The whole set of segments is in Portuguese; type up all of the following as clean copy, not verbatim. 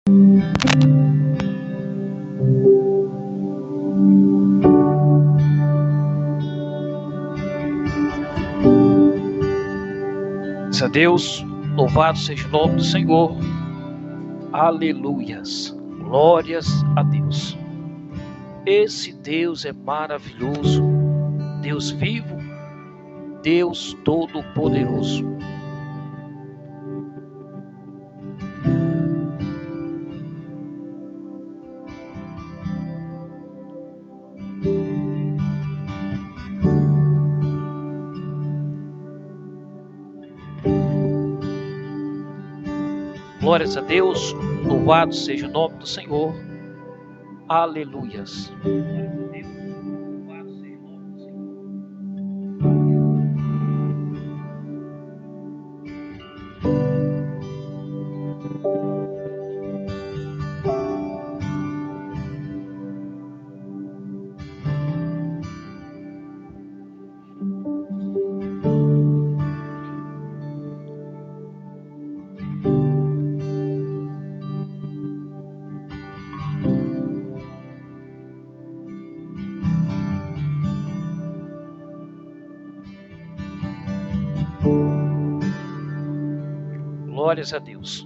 Graças a Deus, louvado seja o nome do Senhor. Aleluias, glórias a Deus. Esse Deus é maravilhoso, Deus vivo, Deus todo-poderoso. Glórias a Deus, louvado seja o nome do Senhor. Aleluias. Glórias a Deus.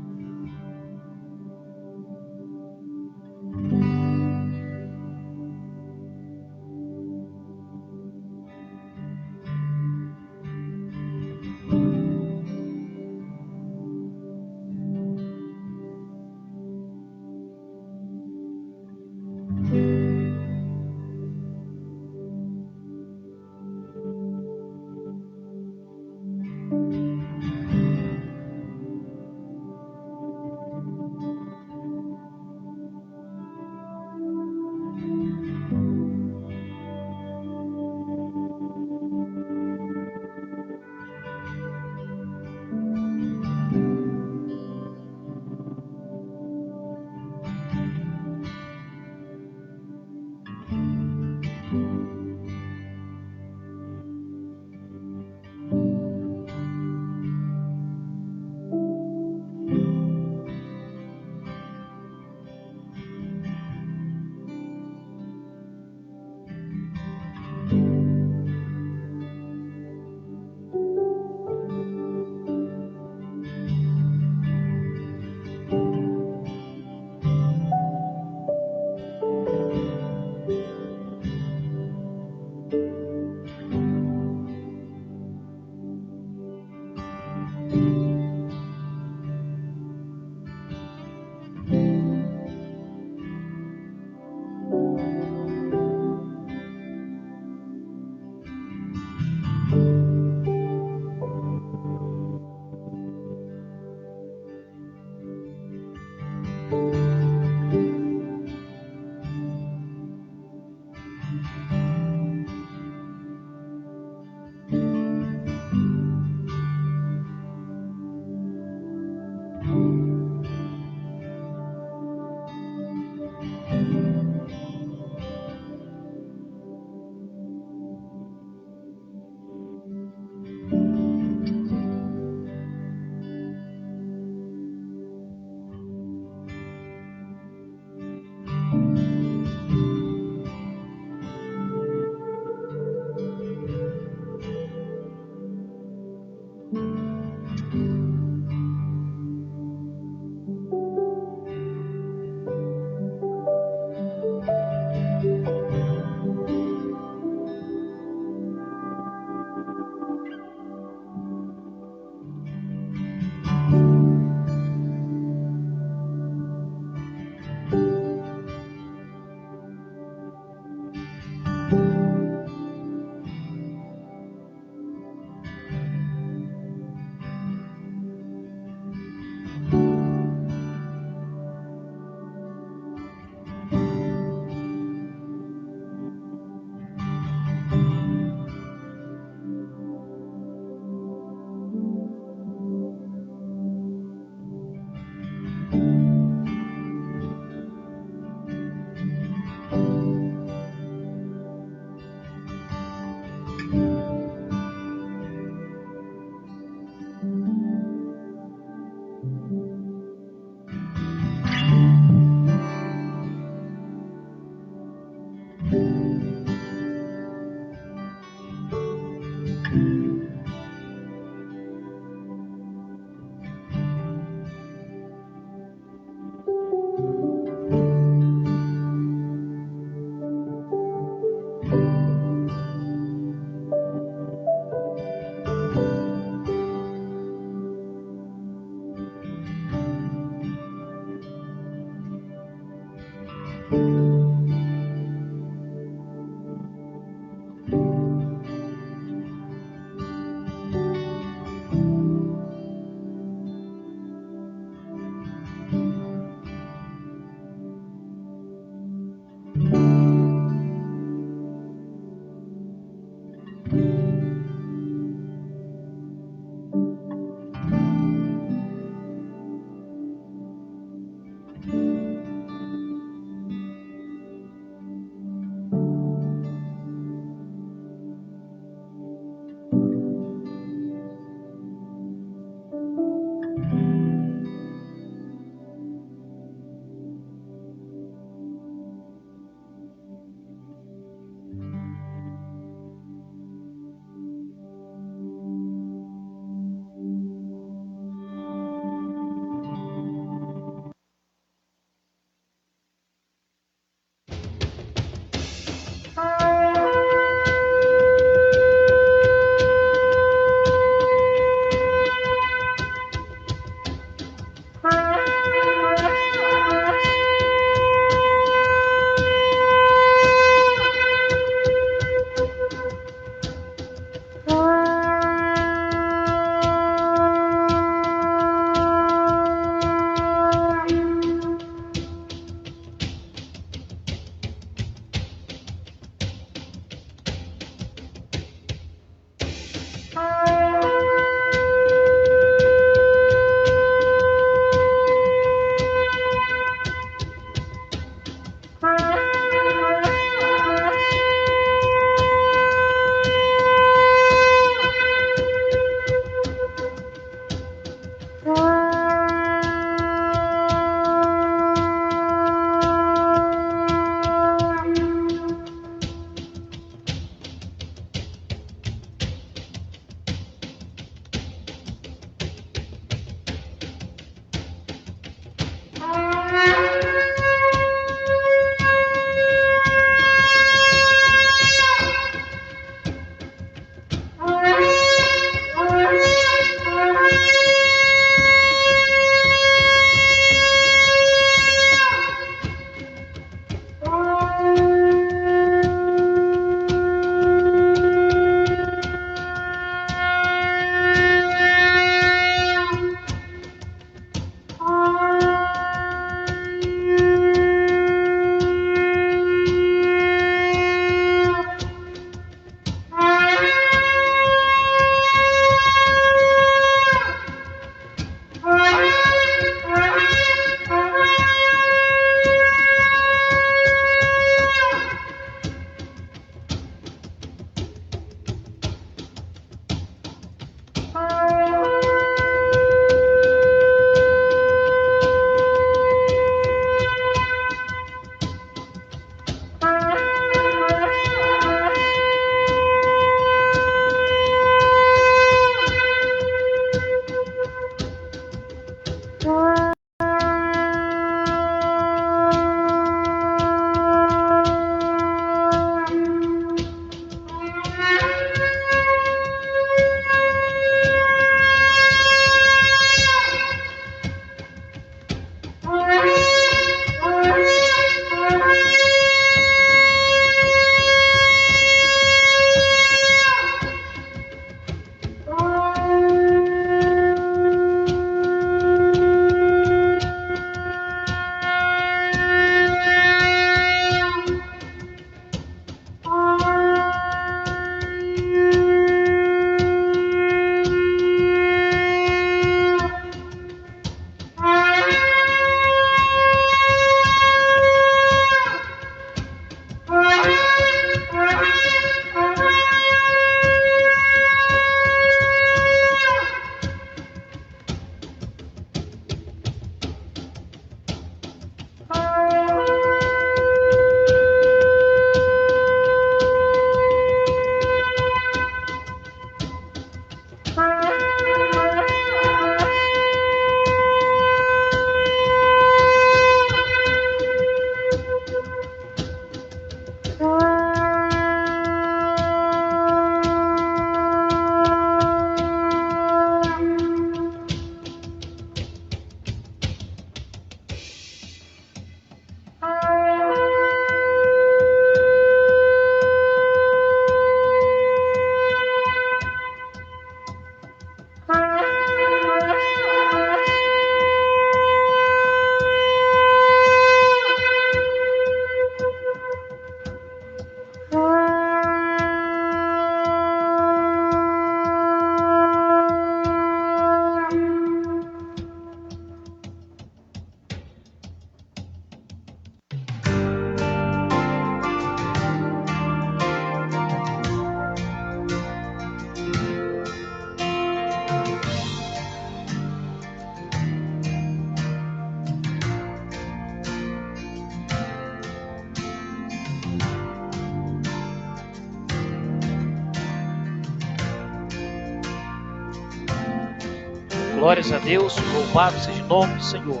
Glórias a Deus, louvado seja o nome do Senhor.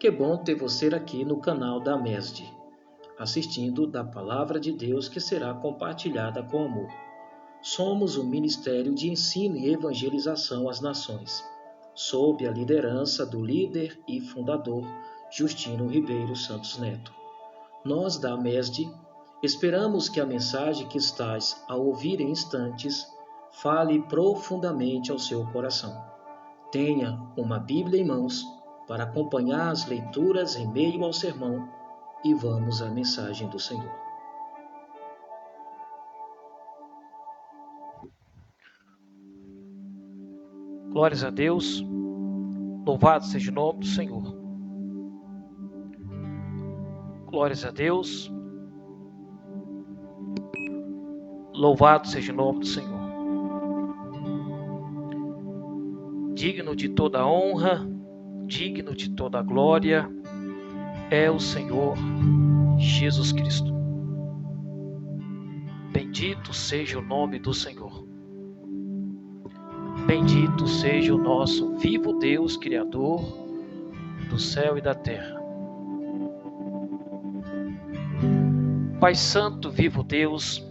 Que bom ter você aqui no canal da MESD, assistindo da Palavra de Deus que será compartilhada com amor. Somos um ministério de ensino e evangelização às nações, sob a liderança do líder e fundador Justino Ribeiro Santos Neto. Nós da MESD esperamos que a mensagem que estás a ouvir em instantes fale profundamente ao seu coração. Tenha uma Bíblia em mãos para acompanhar as leituras em meio ao sermão e vamos à mensagem do Senhor. Glórias a Deus, louvado seja o nome do Senhor. Glórias a Deus, louvado seja o nome do Senhor. Digno de toda honra, digno de toda glória, é o Senhor Jesus Cristo. Bendito seja o nome do Senhor. Bendito seja o nosso vivo Deus, Criador do céu e da terra. Pai Santo, vivo Deus,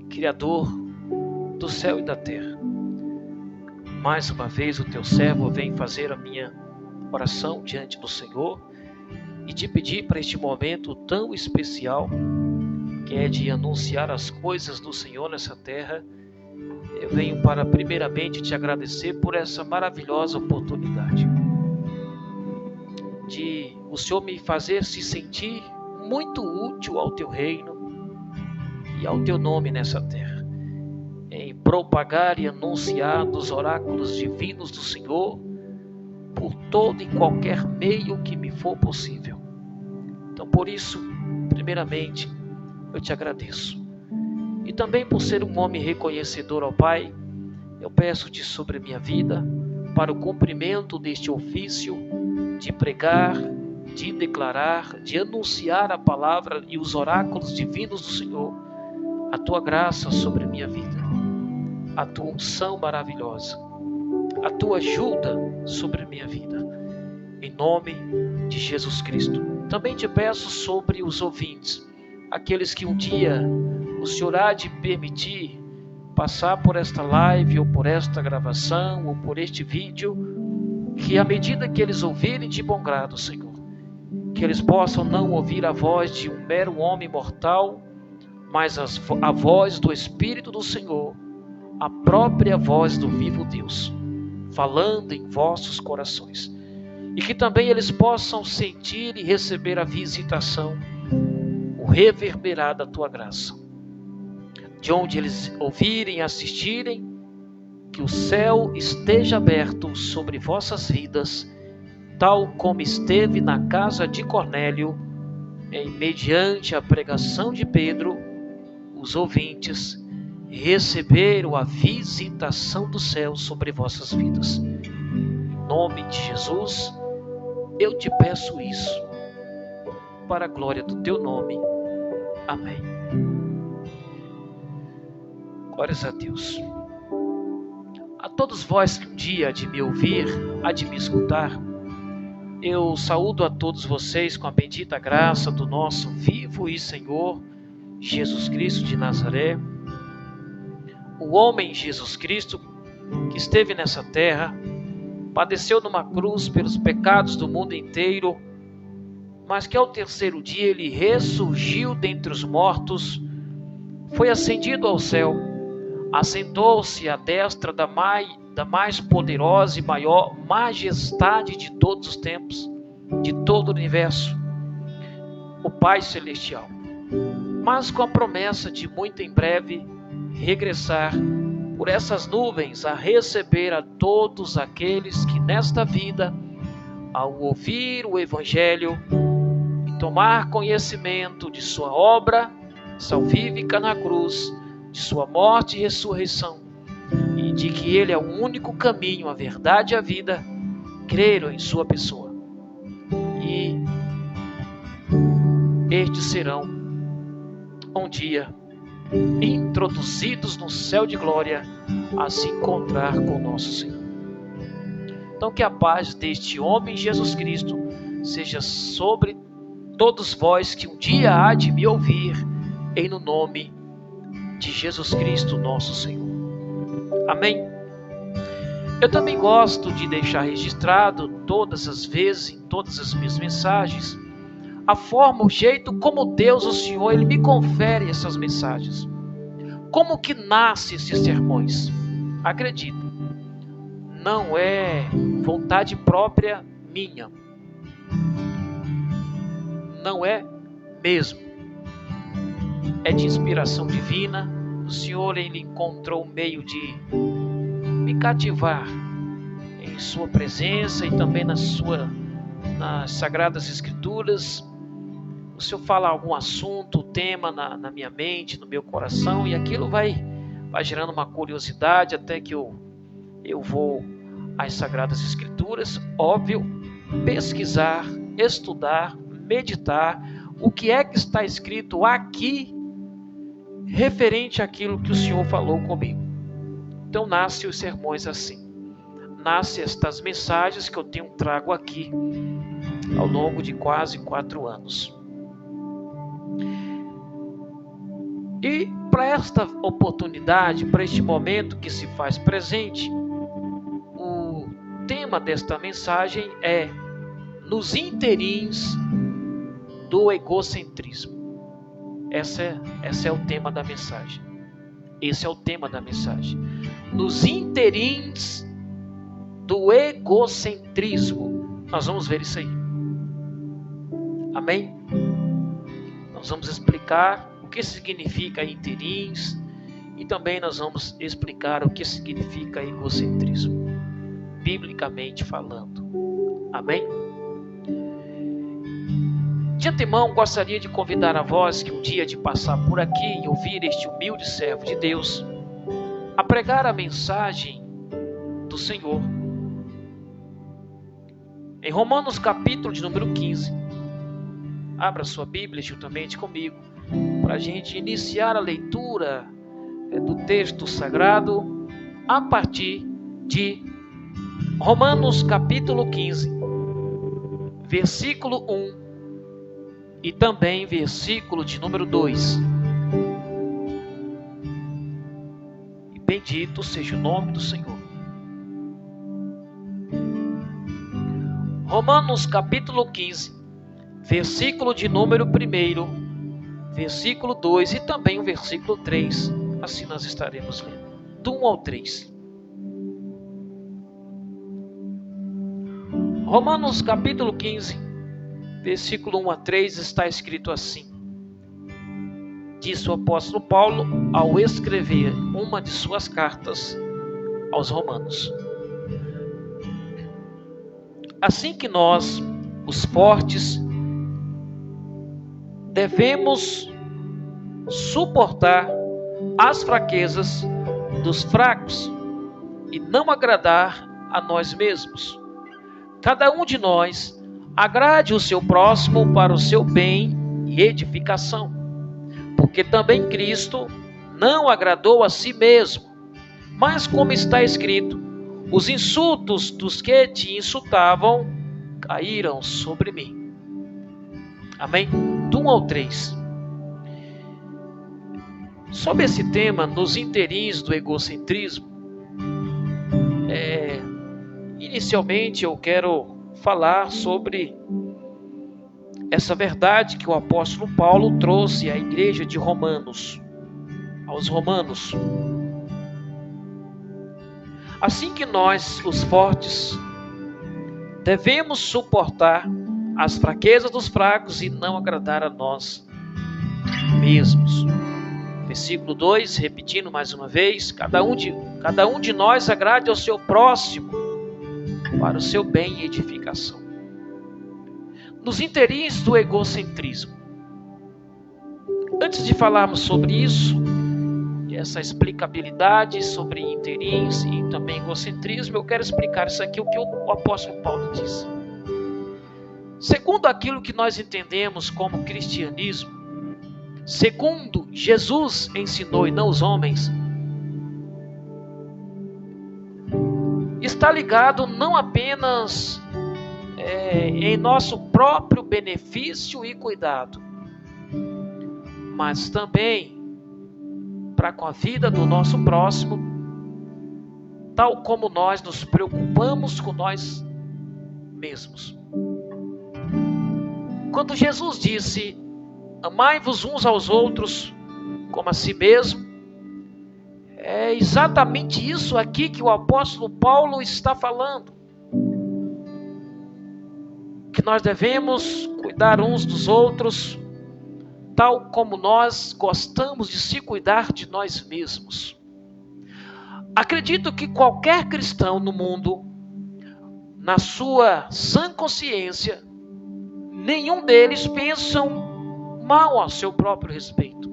Criador do céu e da terra. Mais uma vez o teu servo vem fazer a minha oração diante do Senhor e te pedir para este momento tão especial, que é de anunciar as coisas do Senhor nessa terra. Eu venho para primeiramente te agradecer por essa maravilhosa oportunidade de o Senhor me fazer se sentir muito útil ao teu reino e ao teu nome nessa terra, em propagar e anunciar dos oráculos divinos do Senhor por todo e qualquer meio que me for possível. Então, por isso, primeiramente, eu te agradeço. E também por ser um homem reconhecedor ao Pai, eu peço-te sobre a minha vida, para o cumprimento deste ofício de pregar, de declarar, de anunciar a palavra e os oráculos divinos do Senhor, a tua graça sobre a minha vida, a tua unção maravilhosa, a tua ajuda sobre a minha vida, em nome de Jesus Cristo. Também te peço sobre os ouvintes, aqueles que um dia o Senhor há de permitir passar por esta live, ou por esta gravação, ou por este vídeo, que à medida que eles ouvirem de bom grado, Senhor, que eles possam não ouvir a voz de um mero homem mortal, mas a voz do Espírito do Senhor, a própria voz do vivo Deus, falando em vossos corações. E que também eles possam sentir e receber a visitação, o reverberar da tua graça. De onde eles ouvirem e assistirem, que o céu esteja aberto sobre vossas vidas, tal como esteve na casa de Cornélio, mediante a pregação de Pedro, os ouvintes receberam a visitação do céu sobre vossas vidas. Em nome de Jesus, eu te peço isso, para a glória do teu nome. Amém. Glórias a Deus. A todos vós que um dia há de me ouvir, há de me escutar, eu saúdo a todos vocês com a bendita graça do nosso vivo e Senhor Jesus Cristo de Nazaré, o homem Jesus Cristo que esteve nessa terra, padeceu numa cruz pelos pecados do mundo inteiro, mas que ao terceiro dia ele ressurgiu dentre os mortos, foi ascendido ao céu, assentou-se à destra da mais poderosa e maior majestade de todos os tempos, de todo o universo, o Pai Celestial, mas com a promessa de muito em breve regressar por essas nuvens a receber a todos aqueles que nesta vida, ao ouvir o Evangelho e tomar conhecimento de sua obra salvífica na cruz, de sua morte e ressurreição, e de que Ele é o único caminho, a verdade e a vida, creram em sua pessoa. E estes serão um dia introduzidos no céu de glória a se encontrar com o nosso Senhor. Então que a paz deste homem Jesus Cristo seja sobre todos vós que um dia há de me ouvir, em no nome de Jesus Cristo nosso Senhor. Amém? Eu também gosto de deixar registrado todas as vezes, em todas as minhas mensagens, a forma, o jeito como Deus, o Senhor, Ele me confere essas mensagens. Como que nascem esses sermões? Acredito, não é vontade própria minha. Não é mesmo. É de inspiração divina. O Senhor, Ele encontrou um meio de me cativar em sua presença e também nas Sagradas Escrituras. O Senhor fala algum assunto, tema na minha mente, no meu coração, e aquilo vai gerando uma curiosidade até que eu vou às Sagradas Escrituras, óbvio, pesquisar, estudar, meditar o que é que está escrito aqui referente àquilo que o Senhor falou comigo. Então nascem os sermões assim. Nascem estas mensagens que eu tenho trago aqui ao longo de quase 4 anos. E para esta oportunidade, para este momento que se faz presente, o tema desta mensagem é nos interims do egocentrismo. Esse é o tema da mensagem. Esse é o tema da mensagem. Nos interims do egocentrismo. Nós vamos ver isso aí. Amém? Nós vamos explicar o que significa interims e também nós vamos explicar o que significa egocentrismo, biblicamente falando. Amém? De antemão, gostaria de convidar a vós que um dia de passar por aqui e ouvir este humilde servo de Deus a pregar a mensagem do Senhor. Em Romanos capítulo de número 15, abra sua Bíblia juntamente comigo, para a gente iniciar a leitura do texto sagrado a partir de Romanos capítulo 15, versículo 1 e também versículo de número 2. E bendito seja o nome do Senhor. Romanos capítulo 15, versículo de número 1, versículo 2 e também o versículo 3. Assim nós estaremos lendo, do 1 ao 3. Romanos capítulo 15, versículo 1 a 3 está escrito assim: disse o apóstolo Paulo ao escrever uma de suas cartas aos Romanos: assim que nós, os fortes, devemos suportar as fraquezas dos fracos e não agradar a nós mesmos. Cada um de nós agrade o seu próximo para o seu bem e edificação, porque também Cristo não agradou a si mesmo, mas como está escrito: os insultos dos que te insultavam caíram sobre mim. Amém? Do 1 ao 3. Sobre esse tema, nos interims do egocentrismo, inicialmente eu quero falar sobre essa verdade que o apóstolo Paulo trouxe à igreja de Romanos, aos romanos. Assim que nós, os fortes, devemos suportar as fraquezas dos fracos e não agradar a nós mesmos. Versículo 2, repetindo mais uma vez: cada um de nós agrade ao seu próximo para o seu bem e edificação. Nos interims do egocentrismo. Antes de falarmos sobre isso, essa explicabilidade sobre interims e também egocentrismo, eu quero explicar isso aqui, o que o apóstolo Paulo diz. Segundo aquilo que nós entendemos como cristianismo, segundo Jesus ensinou e não os homens, está ligado não apenas em nosso próprio benefício e cuidado, mas também para com a vida do nosso próximo, tal como nós nos preocupamos com nós mesmos. Quando Jesus disse: amai-vos uns aos outros como a si mesmo, é exatamente isso aqui que o apóstolo Paulo está falando. Que nós devemos cuidar uns dos outros, tal como nós gostamos de se cuidar de nós mesmos. Acredito que qualquer cristão no mundo, na sua sã consciência, nenhum deles pensam mal a seu próprio respeito,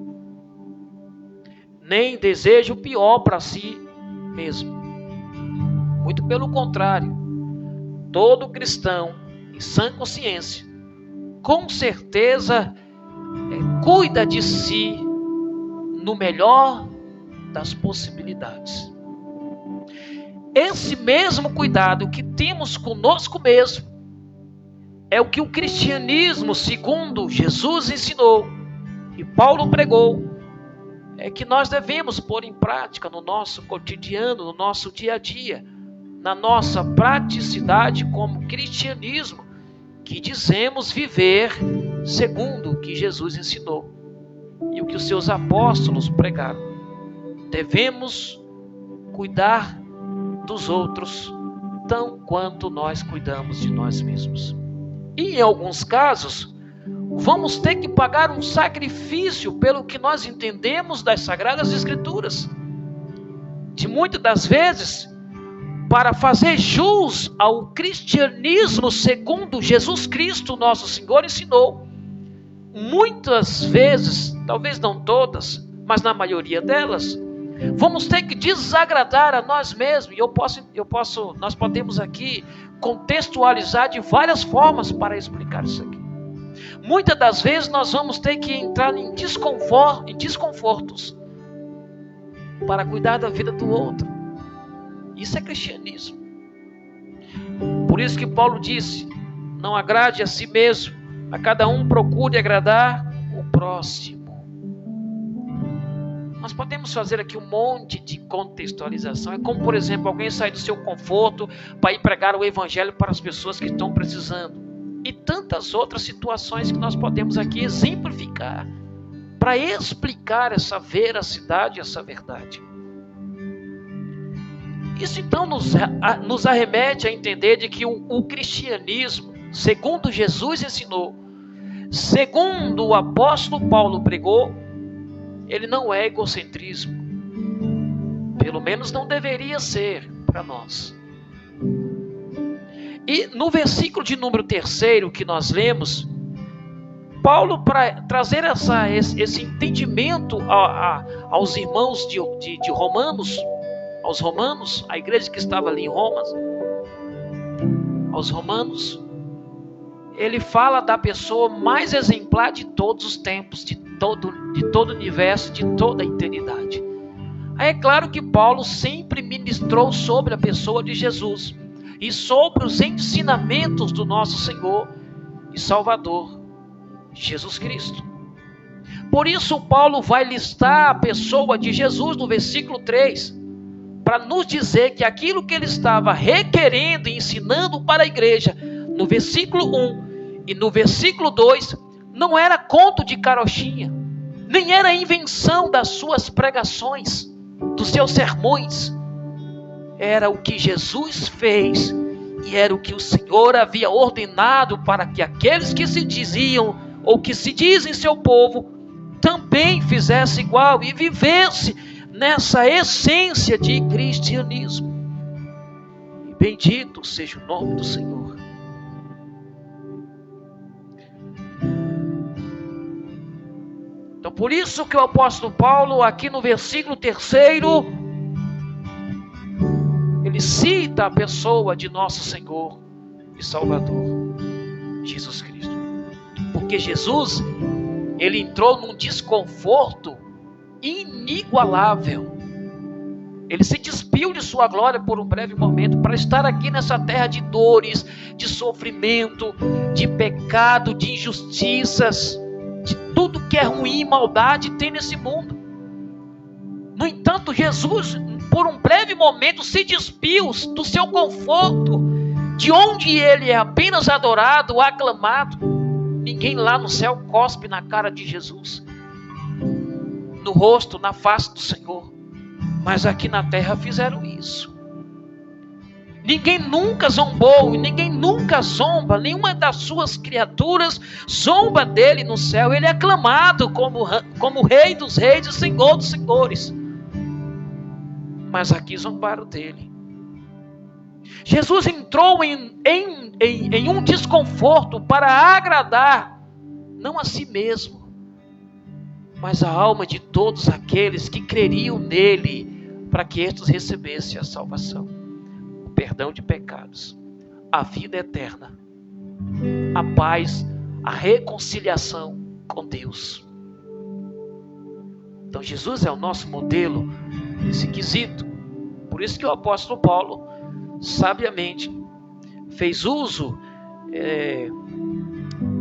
nem deseja o pior para si mesmo. Muito pelo contrário, todo cristão em sã consciência, com certeza, cuida de si no melhor das possibilidades. Esse mesmo cuidado que temos conosco mesmo é o que o cristianismo, segundo Jesus ensinou e Paulo pregou, é que nós devemos pôr em prática no nosso cotidiano, no nosso dia a dia, na nossa praticidade como cristianismo, que dizemos viver segundo o que Jesus ensinou e o que os seus apóstolos pregaram. Devemos cuidar dos outros tão quanto nós cuidamos de nós mesmos. E em alguns casos, vamos ter que pagar um sacrifício pelo que nós entendemos das Sagradas Escrituras. De muitas das vezes, para fazer jus ao cristianismo segundo Jesus Cristo, nosso Senhor, ensinou. Muitas vezes, talvez não todas, mas na maioria delas, vamos ter que desagradar a nós mesmos. E nós podemos aqui contextualizar de várias formas para explicar isso aqui. Muitas das vezes nós vamos ter que entrar em desconfortos para cuidar da vida do outro. Isso é cristianismo. Por isso que Paulo disse: não agrade a si mesmo, a cada um procure agradar o próximo. Nós podemos fazer aqui um monte de contextualização. É como, por exemplo, alguém sair do seu conforto para ir pregar o evangelho para as pessoas que estão precisando. E tantas outras situações que nós podemos aqui exemplificar para explicar essa veracidade, essa verdade. Isso então nos arremete a entender de que o cristianismo, segundo Jesus ensinou, segundo o apóstolo Paulo pregou, ele não é egocentrismo. Pelo menos não deveria ser para nós. E no versículo de número 3 que nós lemos, Paulo, para trazer esse entendimento aos irmãos de Romanos, aos romanos, a igreja que estava ali em Roma, aos romanos, ele fala da pessoa mais exemplar de todos os tempos, de todo o universo, de toda a eternidade. Aí é claro que Paulo sempre ministrou sobre a pessoa de Jesus e sobre os ensinamentos do nosso Senhor e Salvador, Jesus Cristo. Por isso Paulo vai listar a pessoa de Jesus no versículo 3, para nos dizer que aquilo que ele estava requerendo e ensinando para a igreja, no versículo 1 e no versículo 2, não era conto de carochinha, nem era invenção das suas pregações, dos seus sermões. Era o que Jesus fez e era o que o Senhor havia ordenado para que aqueles que se diziam ou que se dizem seu povo também fizesse igual e vivesse nessa essência de cristianismo. E bendito seja o nome do Senhor. Então, por isso que o apóstolo Paulo, aqui no versículo 3, ele cita a pessoa de nosso Senhor e Salvador, Jesus Cristo. Porque Jesus, ele entrou num desconforto inigualável. Ele se despiu de sua glória por um breve momento para estar aqui nessa terra de dores, de sofrimento, de pecado, de injustiças, de tudo que é ruim e maldade tem nesse mundo. No entanto, Jesus, por um breve momento, se despiu do seu conforto, de onde ele é apenas adorado, aclamado. Ninguém lá no céu cospe na cara de Jesus, no rosto, na face do Senhor. Mas aqui na terra fizeram isso. Ninguém nunca zombou, e ninguém nunca zomba, nenhuma das suas criaturas zomba dele no céu. Ele é aclamado como Rei dos Reis e Senhor dos Senhores. Mas aqui zombaram dele. Jesus entrou em um desconforto para agradar, não a si mesmo, mas a alma de todos aqueles que creriam nele, para que estes recebessem a salvação, o perdão de pecados, a vida eterna, a paz, a reconciliação com Deus. Então Jesus é o nosso modelo nesse quesito. Por isso que o apóstolo Paulo, sabiamente, fez uso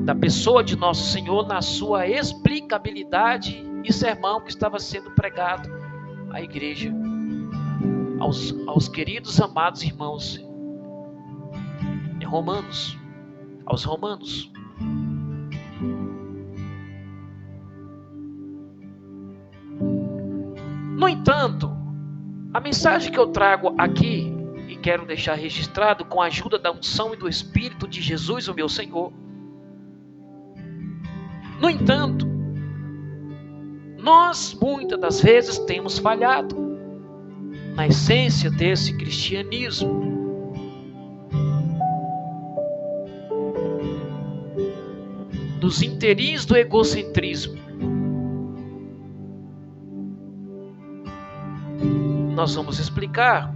da pessoa de nosso Senhor na sua explicabilidade e sermão que estava sendo pregado à igreja, aos queridos amados irmãos em Romanos, aos romanos. No entanto, a mensagem que eu trago aqui e quero deixar registrado com a ajuda da unção e do Espírito de Jesus, o meu Senhor. No entanto, nós muitas das vezes temos falhado na essência desse cristianismo. Dos interins do egocentrismo. Nós vamos explicar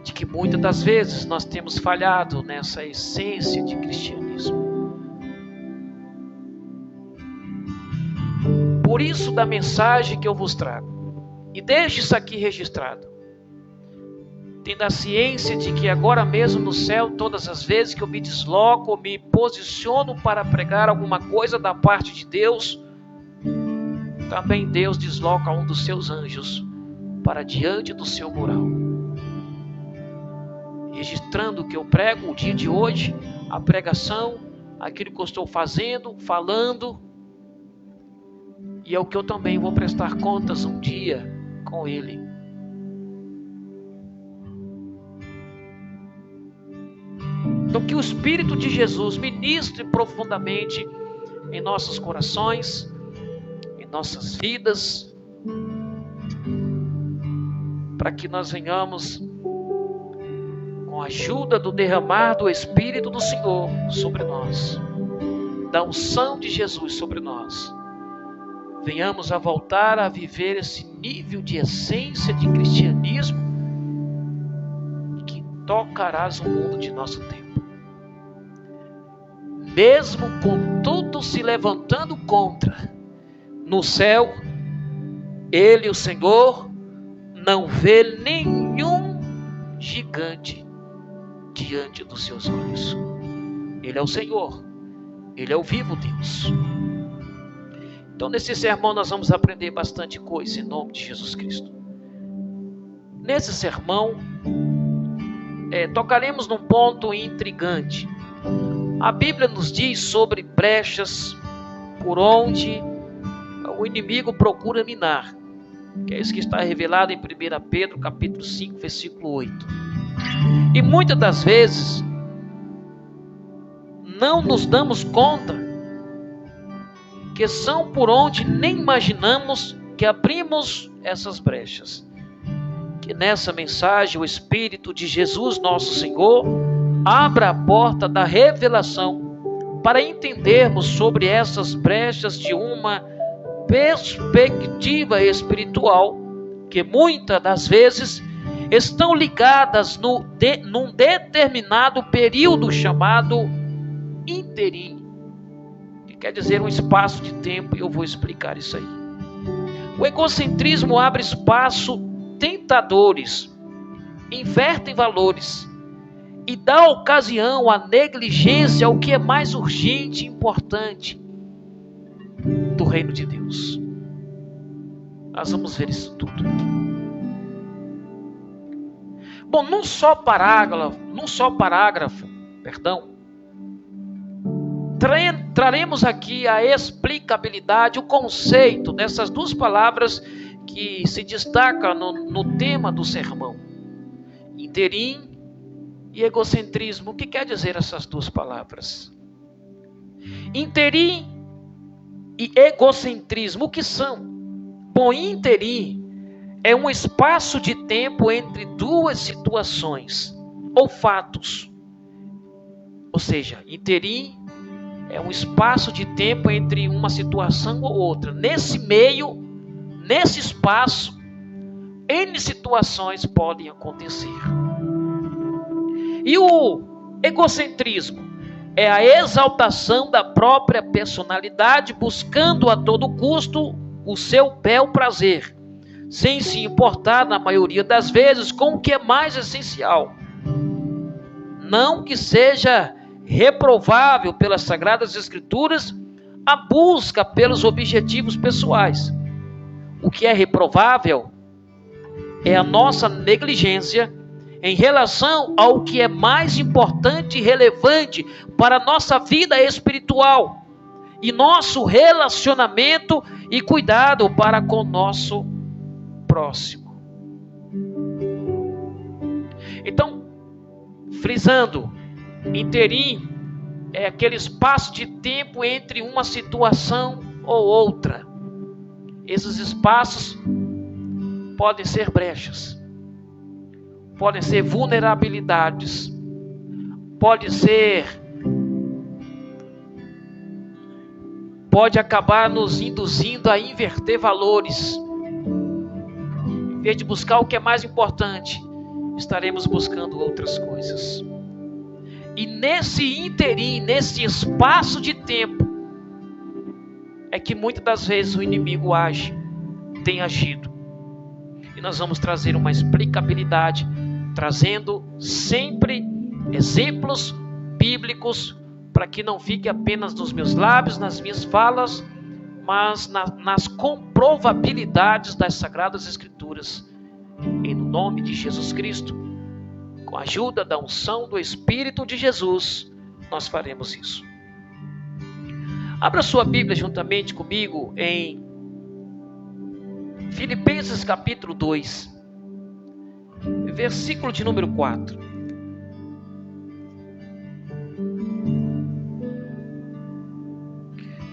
de que muitas das vezes nós temos falhado nessa essência de cristianismo. Por isso da mensagem que eu vos trago, e deixe isso aqui registrado, tendo a ciência de que agora mesmo no céu, todas as vezes que eu me desloco, me posiciono para pregar alguma coisa da parte de Deus, também Deus desloca um dos seus anjos para diante do seu mural, registrando o que eu prego o dia de hoje, a pregação, aquilo que eu estou fazendo, falando, e é o que eu também vou prestar contas um dia com Ele. Então que o Espírito de Jesus ministre profundamente em nossos corações, em nossas vidas, para que nós venhamos, com a ajuda do derramar do Espírito do Senhor sobre nós, da unção de Jesus sobre nós, venhamos a voltar a viver esse nível de essência de cristianismo que tocarás o mundo de nosso tempo. Mesmo com tudo se levantando contra, no céu, Ele, o Senhor, não vê nenhum gigante diante dos seus olhos. Ele é o Senhor, Ele é o vivo Deus. Então nesse sermão nós vamos aprender bastante coisa em nome de Jesus Cristo. Nesse sermão tocaremos num ponto intrigante. A Bíblia nos diz sobre brechas por onde o inimigo procura minar, que é isso que está revelado em 1 Pedro capítulo 5, versículo 8. E muitas das vezes não nos damos conta que são por onde nem imaginamos que abrimos essas brechas. Que nessa mensagem o Espírito de Jesus, nosso Senhor, abra a porta da revelação para entendermos sobre essas brechas de uma perspectiva espiritual que muitas das vezes estão ligadas num determinado período chamado interim, que quer dizer um espaço de tempo, e eu vou explicar isso aí. O egocentrismo abre espaço tentadores, invertem valores e dá ocasião à negligência ao que é mais urgente e importante do reino de Deus. Nós vamos ver isso tudo. Bom, num só parágrafo, traremos aqui a explicabilidade, o conceito dessas duas palavras que se destacam no tema do sermão: interim e egocentrismo. O que quer dizer essas duas palavras? Interim e egocentrismo, o que são? Bom, interim é um espaço de tempo entre duas situações ou fatos. Ou seja, interim é um espaço de tempo entre uma situação ou outra. Nesse meio, nesse espaço, N situações podem acontecer. E o egocentrismo é a exaltação da própria personalidade, buscando a todo custo o seu bel prazer, sem se importar, na maioria das vezes, com o que é mais essencial. Não que seja reprovável pelas Sagradas Escrituras a busca pelos objetivos pessoais. O que é reprovável é a nossa negligência em relação ao que é mais importante e relevante para a nossa vida espiritual e nosso relacionamento e cuidado para com o nosso próximo. Então, frisando, interim é aquele espaço de tempo entre uma situação ou outra. Esses espaços podem ser brechas, podem ser vulnerabilidades, pode acabar nos induzindo a inverter valores. Em vez de buscar o que é mais importante, estaremos buscando outras coisas. E nesse interim, nesse espaço de tempo, é que muitas das vezes o inimigo tem agido. E nós vamos trazer uma explicabilidade, trazendo sempre exemplos bíblicos, para que não fique apenas nos meus lábios, nas minhas falas, mas nas comprovabilidades das Sagradas Escrituras. Em nome de Jesus Cristo, com a ajuda da unção do Espírito de Jesus, nós faremos isso. Abra sua Bíblia juntamente comigo em Filipenses capítulo 2, versículo de número 4.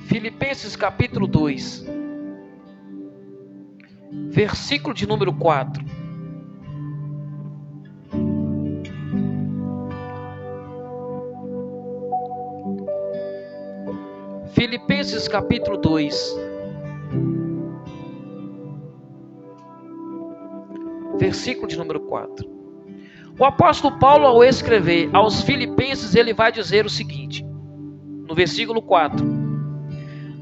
Filipenses capítulo 2, versículo de número 4. Filipenses capítulo 2, versículo de número 4. O apóstolo Paulo, ao escrever aos Filipenses, ele vai dizer o seguinte, no versículo 4: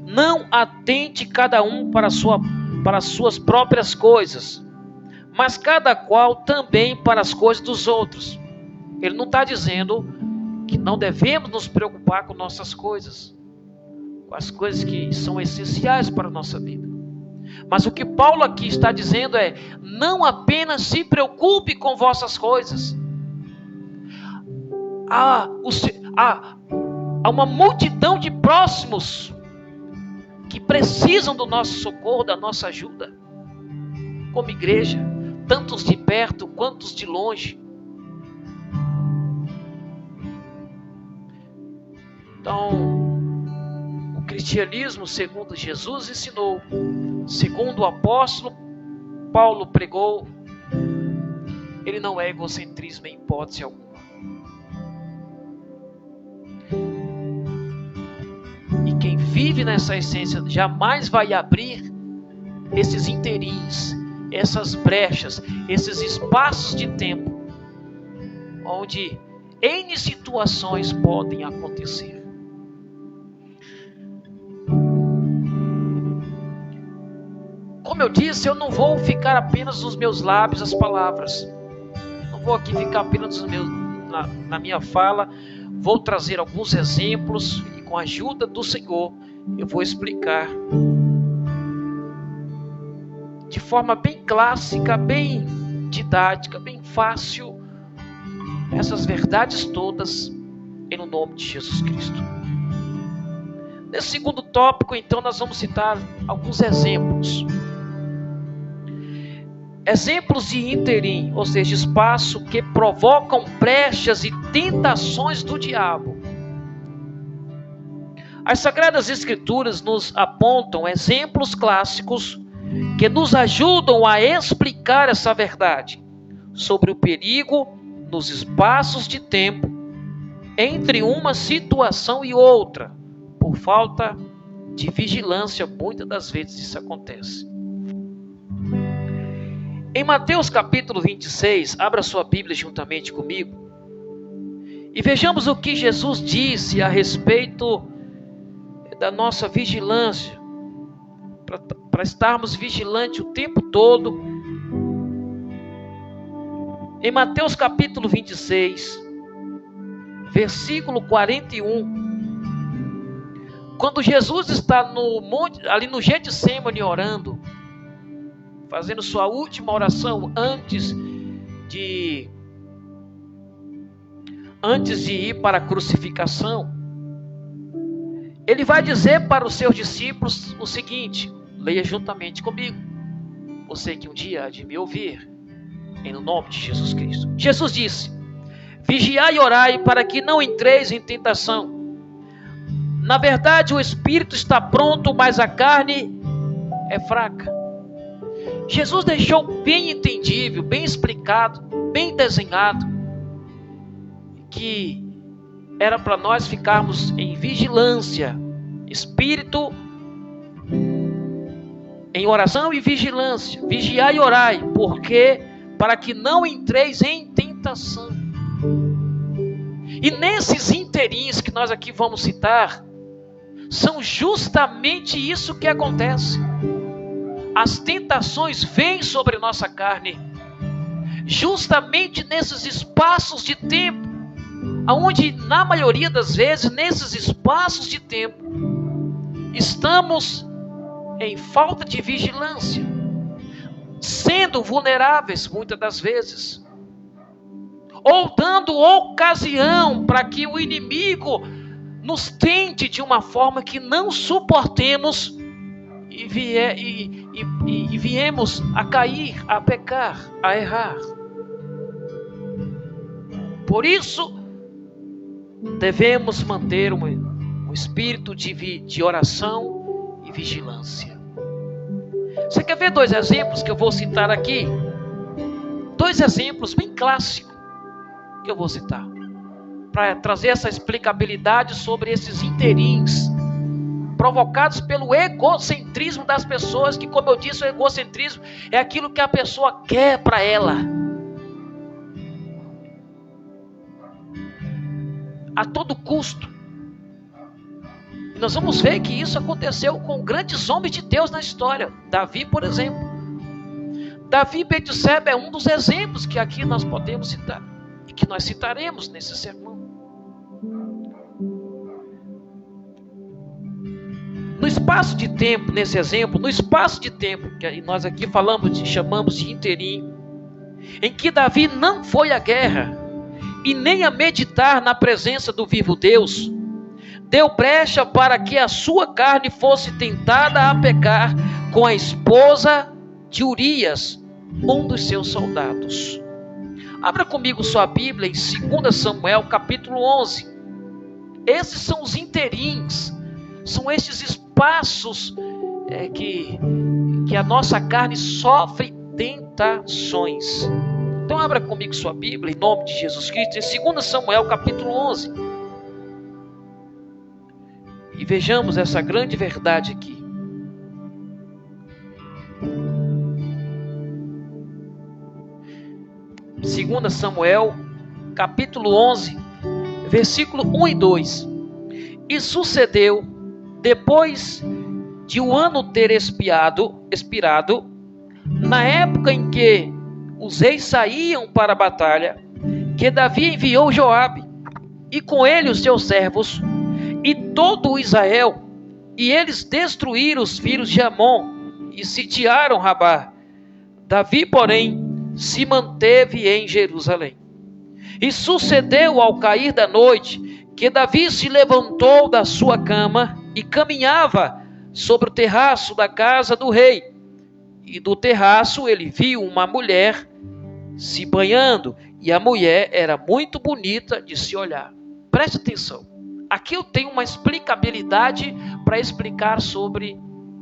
não atente cada um para as suas próprias coisas, mas cada qual também para as coisas dos outros. Ele não está dizendo que não devemos nos preocupar com nossas coisas, com as coisas que são essenciais para a nossa vida. Mas o que Paulo aqui está dizendo é: não apenas se preocupe com vossas coisas. Há uma multidão de próximos que precisam do nosso socorro, da nossa ajuda, como igreja, tantos de perto quanto de longe. Então, o cristianismo, segundo Jesus ensinou, segundo o apóstolo Paulo pregou, ele não é egocentrismo em hipótese alguma. E quem vive nessa essência jamais vai abrir esses interins, essas brechas, esses espaços de tempo onde N situações podem acontecer. Como eu disse, eu não vou ficar apenas nos meus lábios as palavras. Não vou aqui ficar apenas na minha fala. Vou trazer alguns exemplos e com a ajuda do Senhor eu vou explicar de forma bem clássica, bem didática, bem fácil, essas verdades todas em nome de Jesus Cristo. Nesse segundo tópico, então, nós vamos citar alguns exemplos. Exemplos de interim, ou seja, espaço que provocam brechas e tentações do diabo. As Sagradas Escrituras nos apontam exemplos clássicos que nos ajudam a explicar essa verdade sobre o perigo nos espaços de tempo entre uma situação e outra. Por falta de vigilância, muitas das vezes isso acontece. Em Mateus capítulo 26, abra sua Bíblia juntamente comigo e vejamos o que Jesus disse a respeito da nossa vigilância para estarmos vigilantes o tempo todo. Em Mateus capítulo 26, versículo 41, quando Jesus está no monte, ali no Getsemane orando, fazendo sua última oração antes de ir para a crucificação, ele vai dizer para os seus discípulos o seguinte, leia juntamente comigo, você que um dia há de me ouvir, em nome de Jesus Cristo. Jesus disse: vigiai e orai para que não entreis em tentação. Na verdade, o espírito está pronto, mas a carne é fraca. Jesus deixou bem entendível, bem explicado, bem desenhado, que era para nós ficarmos em vigilância, espírito em oração e vigilância, vigiai e orai, porque para que não entreis em tentação. E nesses inteirinhos que nós aqui vamos citar, são justamente isso que acontece. As tentações vêm sobre nossa carne, justamente nesses espaços de tempo, onde na maioria das vezes, nesses espaços de tempo, estamos em falta de vigilância, sendo vulneráveis muitas das vezes, ou dando ocasião para que o inimigo nos tente de uma forma que não suportemos e viemos a cair, a pecar, a errar. Por isso, devemos manter um espírito de oração e vigilância. Você quer ver 2 exemplos que eu vou citar aqui? 2 exemplos bem clássicos que eu vou citar, para trazer essa explicabilidade sobre esses interins provocados pelo egocentrismo das pessoas, que, como eu disse, o egocentrismo é aquilo que a pessoa quer para ela, a todo custo. E nós vamos ver que isso aconteceu com grandes homens de Deus na história. Davi, por exemplo. Davi e Betseba é um dos exemplos que aqui nós podemos citar e que nós citaremos nesse sermão. No espaço de tempo, nesse exemplo, no espaço de tempo que nós aqui chamamos de interim, em que Davi não foi à guerra e nem a meditar na presença do vivo Deus, deu brecha para que a sua carne fosse tentada a pecar com a esposa de Urias, um dos seus soldados. Abra comigo sua Bíblia em 2 Samuel capítulo 11. Esses são os interins, são estes espaços que a nossa carne sofre tentações. Então abra comigo sua Bíblia em nome de Jesus Cristo, em 2 Samuel capítulo 11. E vejamos essa grande verdade aqui. Segunda Samuel, capítulo 11, versículo 1 e 2. E sucedeu, depois de um ano ter expirado, na época em que os reis saíam para a batalha, que Davi enviou Joabe, e com ele os seus servos, e todo o Israel, e eles destruíram os filhos de Amon, e sitiaram Rabá. Davi, porém, se manteve em Jerusalém. E sucedeu ao cair da noite, que Davi se levantou da sua cama, e caminhava sobre o terraço da casa do rei. E do terraço ele viu uma mulher se banhando, e a mulher era muito bonita de se olhar. Preste atenção. Aqui eu tenho uma explicabilidade para explicar sobre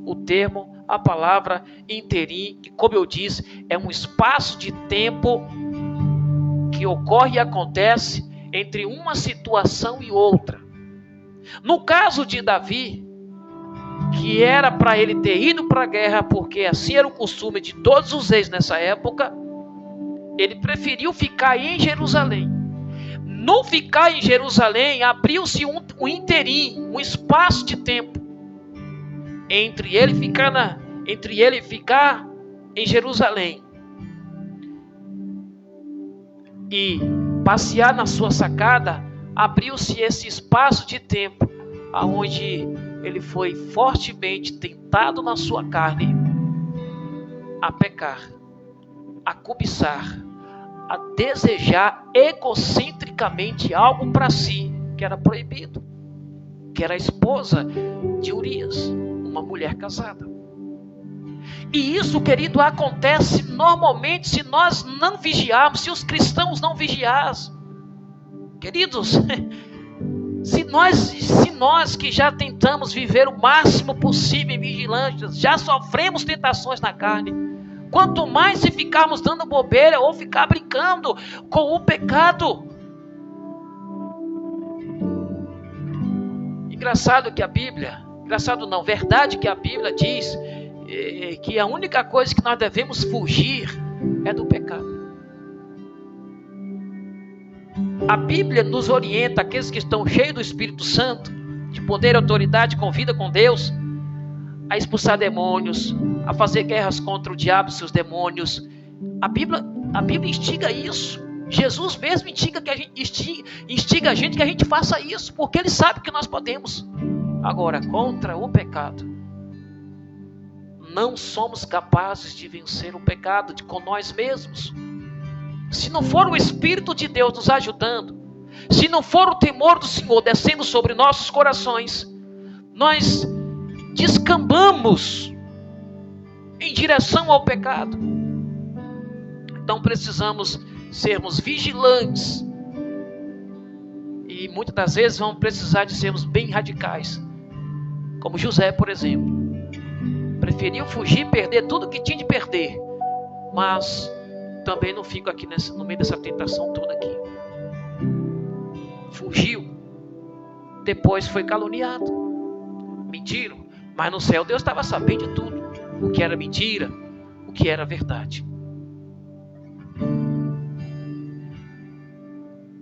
o termo, a palavra interim, que, como eu disse, é um espaço de tempo que ocorre e acontece entre uma situação e outra. No caso de Davi, que era para ele ter ido para a guerra, porque assim era o costume de todos os reis nessa época, ele preferiu ficar em Jerusalém. No ficar em Jerusalém, abriu-se um interim, um espaço de tempo, entre ele ficar em Jerusalém e passear na sua sacada, abriu-se esse espaço de tempo aonde ele foi fortemente tentado na sua carne a pecar, a cobiçar, a desejar egocentricamente algo para si que era proibido, que era a esposa de Urias, uma mulher casada. E isso, querido, acontece normalmente se nós não vigiarmos, se os cristãos não vigiarmos. Queridos, se nós que já tentamos viver o máximo possível em vigilância, já sofremos tentações na carne, quanto mais se ficarmos dando bobeira ou ficar brincando com o pecado. Verdade que a Bíblia diz que a única coisa que nós devemos fugir é do pecado. A Bíblia nos orienta, aqueles que estão cheios do Espírito Santo, de poder e autoridade com vida com Deus, a expulsar demônios, a fazer guerras contra o diabo e seus demônios. A Bíblia instiga isso. Jesus mesmo instiga a gente que a gente faça isso, porque Ele sabe que nós podemos. Agora, contra o pecado, não somos capazes de vencer o pecado com nós mesmos. Se não for o Espírito de Deus nos ajudando, se não for o temor do Senhor descendo sobre nossos corações, nós descambamos em direção ao pecado. Então precisamos sermos vigilantes. E muitas das vezes vamos precisar de sermos bem radicais. Como José, por exemplo. Preferiu fugir, perder tudo que tinha de perder. Mas também não fico aqui no meio dessa tentação toda aqui. Fugiu. Depois foi caluniado. Mentiram. Mas no céu Deus estava sabendo de tudo. O que era mentira, o que era verdade.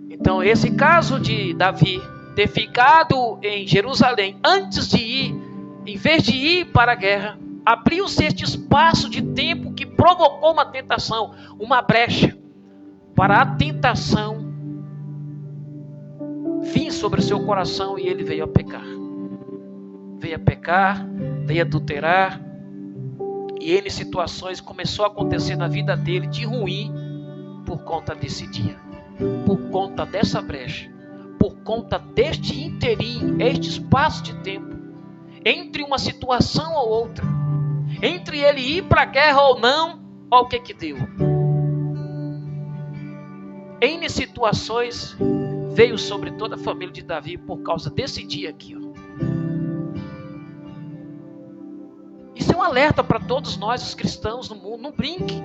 Então esse caso de Davi ter ficado em Jerusalém antes de ir, em vez de ir para a guerra, abriu-se este espaço de tempo que provocou uma tentação, uma brecha, para a tentação vir sobre o seu coração e ele veio a pecar. Veio a pecar, veio a adulterar, e N situações começou a acontecer na vida dele de ruim por conta desse dia, por conta dessa brecha, por conta deste interim, este espaço de tempo, entre uma situação ou outra, entre ele ir para a guerra ou não, olha o que deu. N situações veio sobre toda a família de Davi por causa desse dia aqui, ó. Isso é um alerta para todos nós, os cristãos no mundo. Não brinque.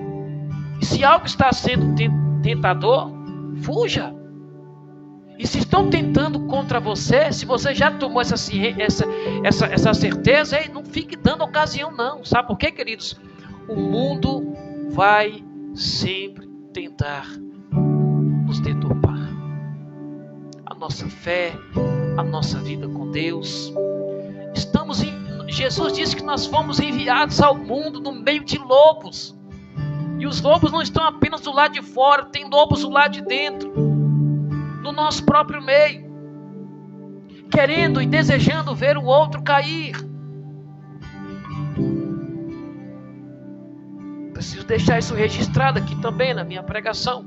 E se algo está sendo tentador, fuja. E se estão tentando contra você, se você já tomou essa certeza, não fique dando ocasião não. Sabe por quê, queridos? O mundo vai sempre tentar nos deturpar. A nossa fé, a nossa vida com Deus. Jesus disse que nós fomos enviados ao mundo no meio de lobos. E os lobos não estão apenas do lado de fora, tem lobos do lado de dentro, no nosso próprio meio, querendo e desejando ver o outro cair. Preciso deixar isso registrado aqui também na minha pregação,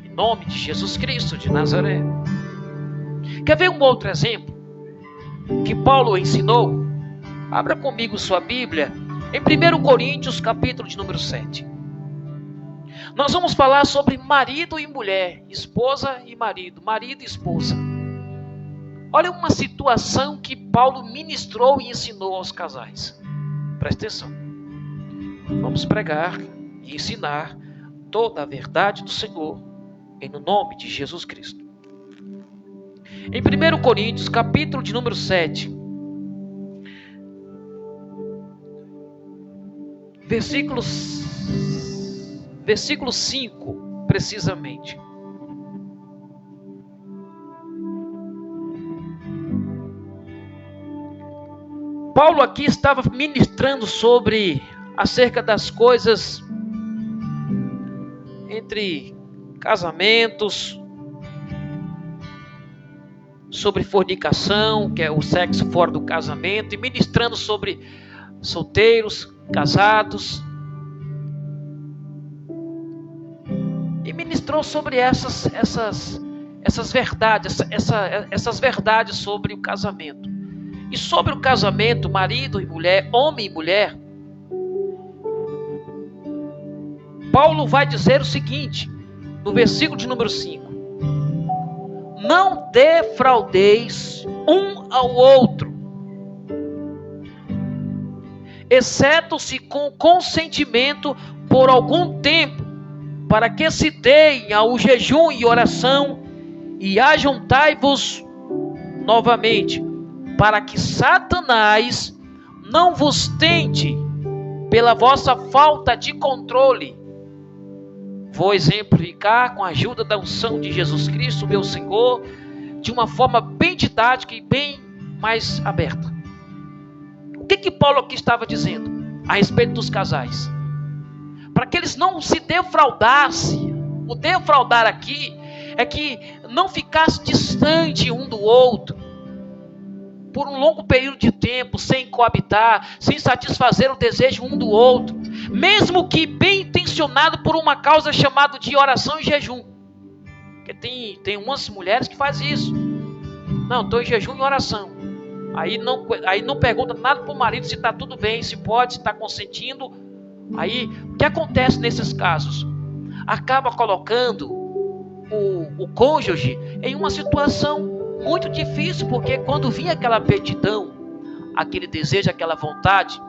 em nome de Jesus Cristo de Nazaré. Quer ver um outro exemplo que Paulo ensinou? Abra comigo sua Bíblia em 1 Coríntios, capítulo de número 7. Nós vamos falar sobre marido e mulher, esposa e marido e esposa. Olha uma situação que Paulo ministrou e ensinou aos casais. Presta atenção. Vamos pregar e ensinar toda a verdade do Senhor em nome de Jesus Cristo. Em 1 Coríntios, capítulo de número 7, versículo 5, precisamente. Paulo aqui estava ministrando acerca das coisas entre casamentos, sobre fornicação, que é o sexo fora do casamento, e ministrando sobre solteiros, casados, e ministrou sobre essas verdades, essas verdades sobre o casamento. E sobre o casamento, marido e mulher, homem e mulher, Paulo vai dizer o seguinte, no versículo de número 5: não defraudeis um ao outro, exceto se com consentimento por algum tempo, para que se deem ao jejum e oração, e ajuntai-vos novamente, para que Satanás não vos tente pela vossa falta de controle. Vou exemplificar com a ajuda da unção de Jesus Cristo, meu Senhor, de uma forma bem didática e bem mais aberta. O que Paulo aqui estava dizendo a respeito dos casais? Para que eles não se defraudassem. O defraudar aqui é que não ficasse distante um do outro por um longo período de tempo, sem coabitar, sem satisfazer o desejo um do outro, mesmo que bem intencionado por uma causa chamada de oração e jejum. Porque tem umas mulheres que fazem isso. Não, estou em jejum e oração. Aí não pergunta nada para o marido se está tudo bem, se pode, se está consentindo. Aí, o que acontece nesses casos? Acaba colocando o cônjuge em uma situação muito difícil, porque quando vinha aquela aptidão, aquele desejo, aquela vontade,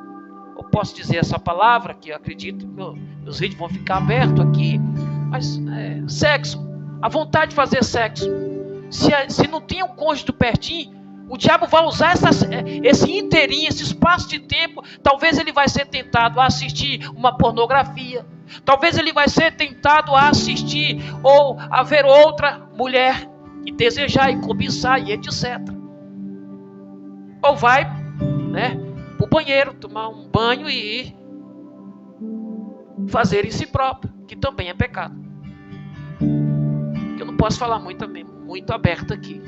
eu posso dizer essa palavra, que eu acredito que meus vídeos vão ficar abertos aqui, mas sexo, a vontade de fazer sexo, se não tem um cônjuge pertinho, o diabo vai usar esse inteirinho, esse espaço de tempo. Talvez ele vai ser tentado a assistir uma pornografia, talvez ele vai ser tentado a assistir ou a ver outra mulher e desejar e cobiçar e etc. Ou vai para o banheiro tomar um banho e fazer em si próprio, que também é pecado. Eu não posso falar muito aberto aqui.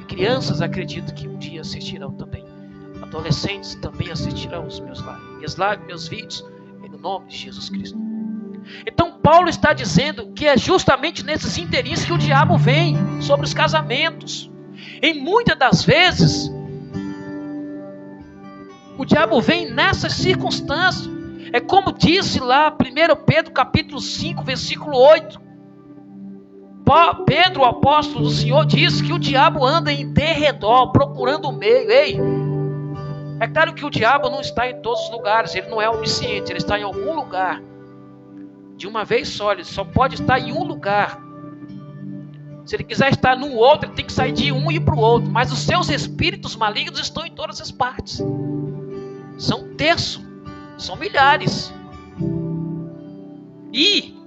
Crianças acredito que um dia assistirão também. Adolescentes também assistirão os meus lives, meus vídeos, no nome de Jesus Cristo. Então Paulo está dizendo que é justamente nesses inteirinhos que o diabo vem sobre os casamentos. Em muitas das vezes, o diabo vem nessas circunstâncias. É como disse lá 1 Pedro capítulo 5, versículo 8. Pedro, o apóstolo do Senhor, diz que o diabo anda em derredor, procurando o meio. Ei, é claro que o diabo não está em todos os lugares, ele não é onisciente, ele está em algum lugar. De uma vez só, ele só pode estar em um lugar. Se ele quiser estar num outro, ele tem que sair de um e ir para o outro. Mas os seus espíritos malignos estão em todas as partes. São terços, são milhares. E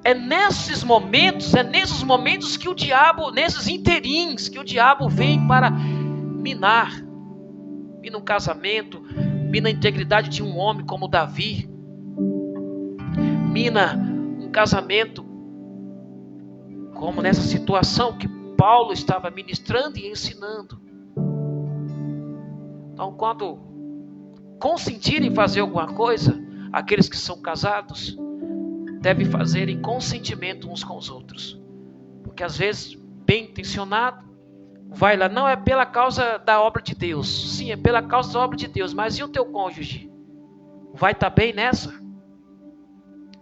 é nesses momentos que o diabo, nesses inteirinhos, que o diabo vem para minar. Mina um casamento, mina a integridade de um homem como Davi. Mina um casamento como nessa situação que Paulo estava ministrando e ensinando. Então, quando consentirem fazer alguma coisa, aqueles que são casados devem fazer em consentimento uns com os outros. Porque às vezes, bem intencionado, vai lá, não é pela causa da obra de Deus. Sim, é pela causa da obra de Deus. Mas e o teu cônjuge? Vai estar bem nessa?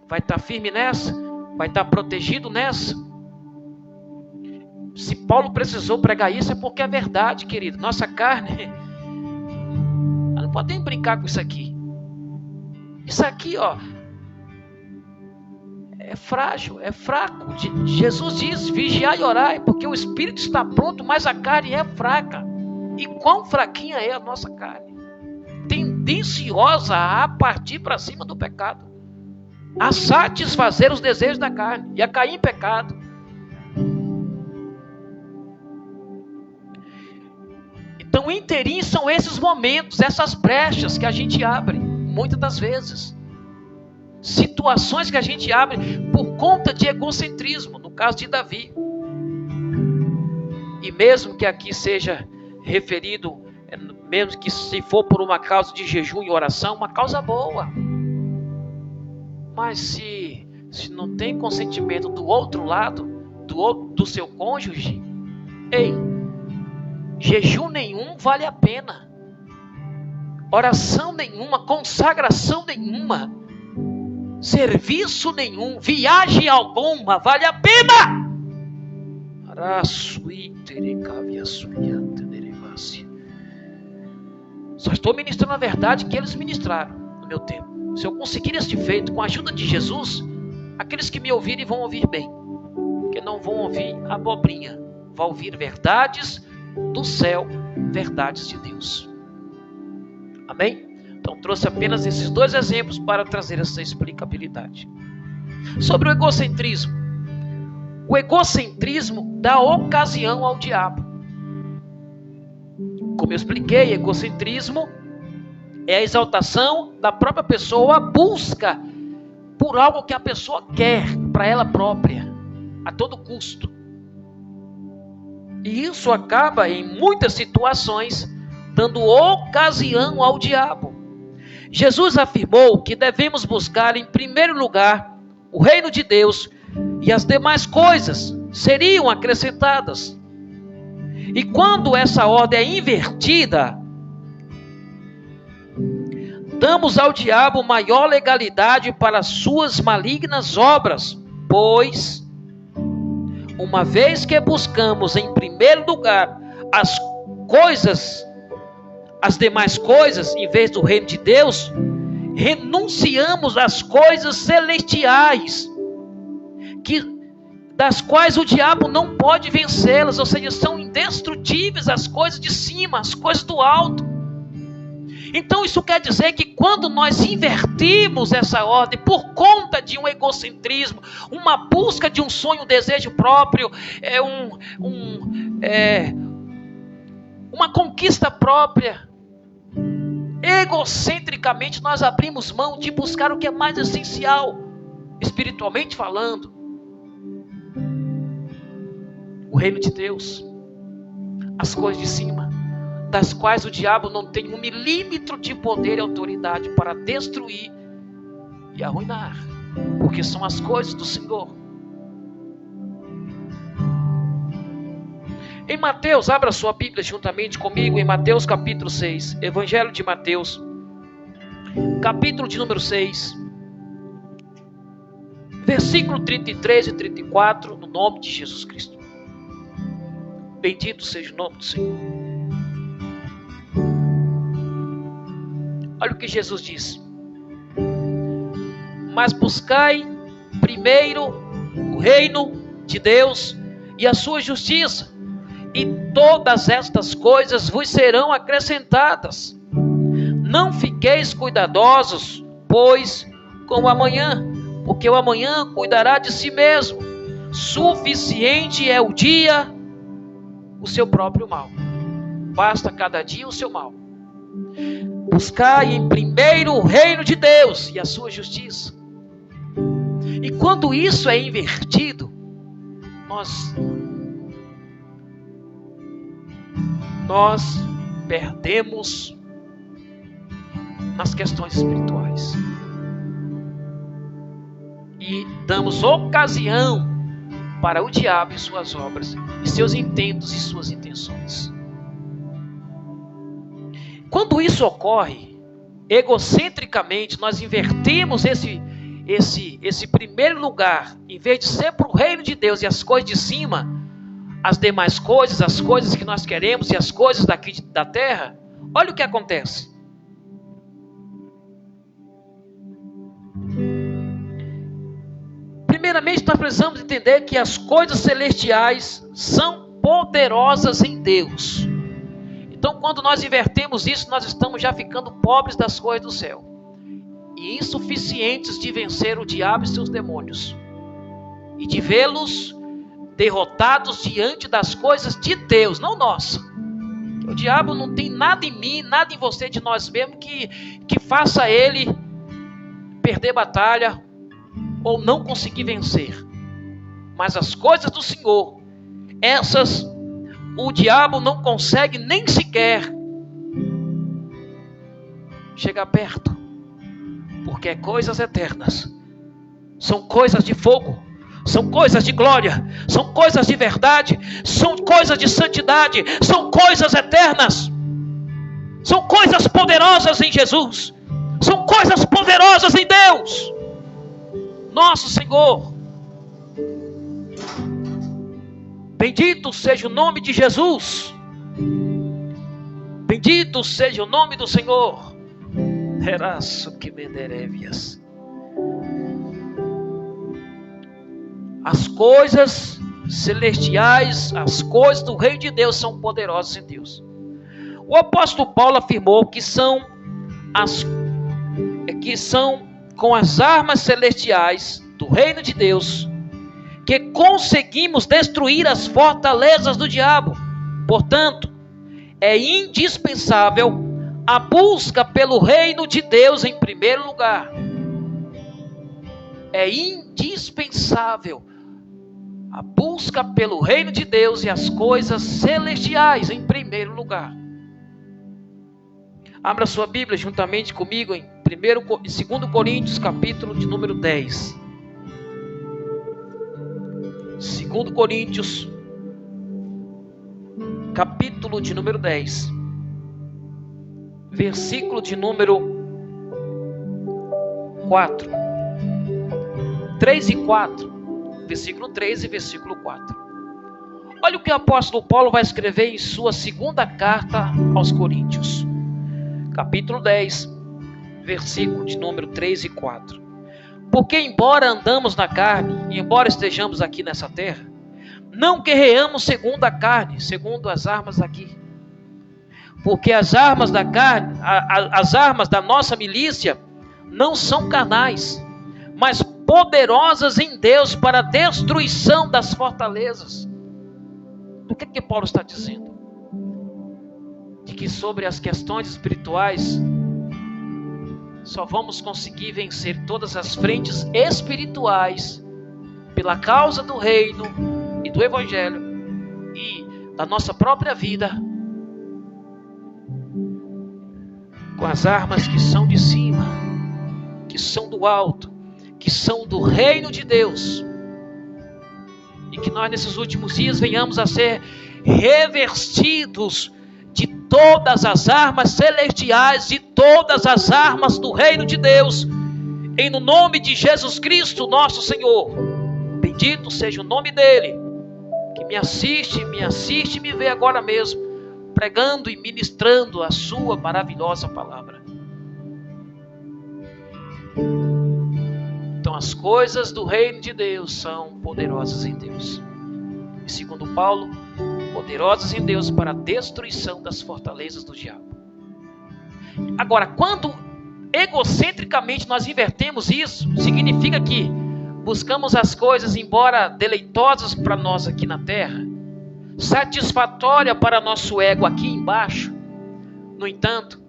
Vai estar firme nessa? Vai estar protegido nessa? Se Paulo precisou pregar isso, é porque é verdade, querido. Nossa carne, não podemos brincar com isso aqui. Isso aqui, é frágil, é fraco. Jesus diz, vigiai e orai, porque o espírito está pronto, mas a carne é fraca. E quão fraquinha é a nossa carne? Tendenciosa a partir para cima do pecado, a satisfazer os desejos da carne e a cair em pecado. Então o inteirinho são esses momentos, essas brechas que a gente abre, muitas das vezes. Situações que a gente abre por conta de egocentrismo, no caso de Davi. E mesmo que aqui seja referido, mesmo que se for por uma causa de jejum e oração, uma causa boa. Mas se não tem consentimento do outro lado, do seu cônjuge, ei, jejum nenhum vale a pena. Oração nenhuma, consagração nenhuma, serviço nenhum, viagem alguma vale a pena. Só estou ministrando a verdade que eles ministraram no meu tempo. Se eu conseguir este feito com a ajuda de Jesus, aqueles que me ouvirem vão ouvir bem, porque não vão ouvir abobrinha, vão ouvir verdades do céu, verdades de Deus. Amém? Então trouxe apenas esses 2 exemplos para trazer essa explicabilidade. Sobre o egocentrismo. O egocentrismo dá ocasião ao diabo. Como eu expliquei, egocentrismo é a exaltação da própria pessoa, a busca por algo que a pessoa quer para ela própria, a todo custo. E isso acaba, em muitas situações, dando ocasião ao diabo. Jesus afirmou que devemos buscar em primeiro lugar o reino de Deus e as demais coisas seriam acrescentadas. E quando essa ordem é invertida, damos ao diabo maior legalidade para suas malignas obras, pois, uma vez que buscamos em primeiro lugar as demais coisas, em vez do reino de Deus, renunciamos às coisas celestiais, das quais o diabo não pode vencê-las, ou seja, são indestrutíveis as coisas de cima, as coisas do alto. Então isso quer dizer que quando nós invertimos essa ordem por conta de um egocentrismo, uma busca de um sonho, um desejo próprio, uma conquista própria, egocentricamente nós abrimos mão de buscar o que é mais essencial, espiritualmente falando, o reino de Deus, as coisas de cima, das quais o diabo não tem 1 milímetro de poder e autoridade para destruir e arruinar, porque são as coisas do Senhor. Em Mateus, abra sua Bíblia juntamente comigo, em Mateus capítulo 6, Evangelho de Mateus, capítulo de número 6, versículo 33 e 34, no nome de Jesus Cristo. Bendito seja o nome do Senhor. Olha o que Jesus diz: mas buscai primeiro o reino de Deus e a sua justiça, e todas estas coisas vos serão acrescentadas. Não fiqueis cuidadosos, pois, com o amanhã, porque o amanhã cuidará de si mesmo. Suficiente é o dia o seu próprio mal. Basta cada dia o seu mal. Buscai em primeiro o reino de Deus e a sua justiça. E quando isso é invertido, nós perdemos nas questões espirituais. E damos ocasião para o diabo e suas obras, e seus intentos e suas intenções. Quando isso ocorre, egocentricamente, nós invertemos esse primeiro lugar, em vez de ser para o reino de Deus e as coisas de cima, as demais coisas, as coisas que nós queremos e as coisas daqui da terra, olha o que acontece. Primeiramente, nós precisamos entender que as coisas celestiais são poderosas em Deus. Então, quando nós invertemos isso, nós estamos já ficando pobres das coisas do céu e insuficientes de vencer o diabo e seus demônios, e de vê-los derrotados diante das coisas de Deus, não nossa. O diabo não tem nada em mim, nada em você, de nós mesmos, que faça ele perder batalha ou não conseguir vencer. Mas as coisas do Senhor, essas, o diabo não consegue nem sequer chegar perto, porque é coisas eternas, são coisas de fogo, são coisas de glória, são coisas de verdade, são coisas de santidade, são coisas eternas, são coisas poderosas em Jesus, são coisas poderosas em Deus, nosso Senhor. Bendito seja o nome de Jesus, bendito seja o nome do Senhor. Teraço que me derevias. As coisas celestiais, as coisas do reino de Deus são poderosas em Deus. O apóstolo Paulo afirmou que são com as armas celestiais do reino de Deus que conseguimos destruir as fortalezas do diabo. Portanto, é indispensável a busca pelo reino de Deus em primeiro lugar. É indispensável a busca pelo reino de Deus e as coisas celestiais em primeiro lugar. Abra sua Bíblia juntamente comigo em 2 Coríntios, capítulo de número 10. 2 Coríntios, capítulo de número 10, versículo de número 4, 3 e 4, versículo 3 e versículo 4. Olha o que o apóstolo Paulo vai escrever em sua segunda carta aos Coríntios, capítulo 10, versículo de número 3 e 4. Porque embora andamos na carne, e embora estejamos aqui nessa terra, não guerreamos segundo a carne, segundo as armas aqui. Porque as armas da carne, as armas da nossa milícia, não são carnais, mas poderosas em Deus para a destruição das fortalezas. Do que Paulo está dizendo? De que sobre as questões espirituais, só vamos conseguir vencer todas as frentes espirituais pela causa do reino e do evangelho e da nossa própria vida, com as armas que são de cima, que são do alto, que são do reino de Deus, e que nós nesses últimos dias venhamos a ser revestidos de todas as armas celestiais, de todas as armas do reino de Deus, em no nome de Jesus Cristo, nosso Senhor. Bendito seja o nome dele, que me assiste e me vê agora mesmo, pregando e ministrando a sua maravilhosa palavra. Então as coisas do reino de Deus são poderosas em Deus, e segundo Paulo, poderosas em Deus para a destruição das fortalezas do diabo. Agora, quando egocentricamente nós invertemos isso, significa que buscamos as coisas, embora deleitosas para nós aqui na terra, satisfatória para nosso ego aqui embaixo, no entanto,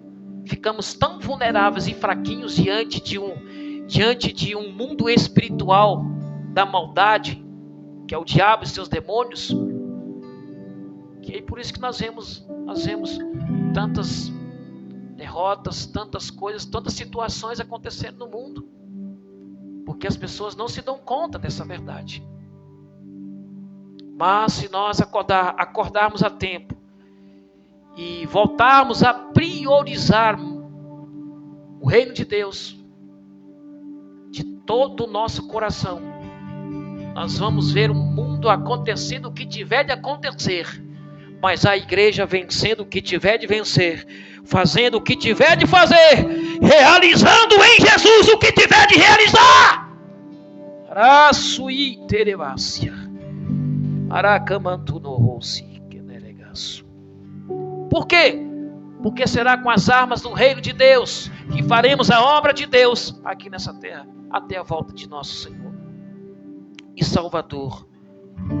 ficamos tão vulneráveis e fraquinhos diante de um mundo espiritual da maldade, que é o diabo e seus demônios, que é por isso que nós vemos tantas derrotas, tantas coisas, tantas situações acontecendo no mundo, porque as pessoas não se dão conta dessa verdade. Mas se nós acordarmos a tempo e voltarmos a priorizar o reino de Deus de todo o nosso coração, nós vamos ver o mundo acontecendo o que tiver de acontecer, mas a igreja vencendo o que tiver de vencer, fazendo o que tiver de fazer, realizando em Jesus o que tiver de realizar. Por quê? Porque será com as armas do reino de Deus que faremos a obra de Deus aqui nessa terra, até a volta de nosso Senhor e Salvador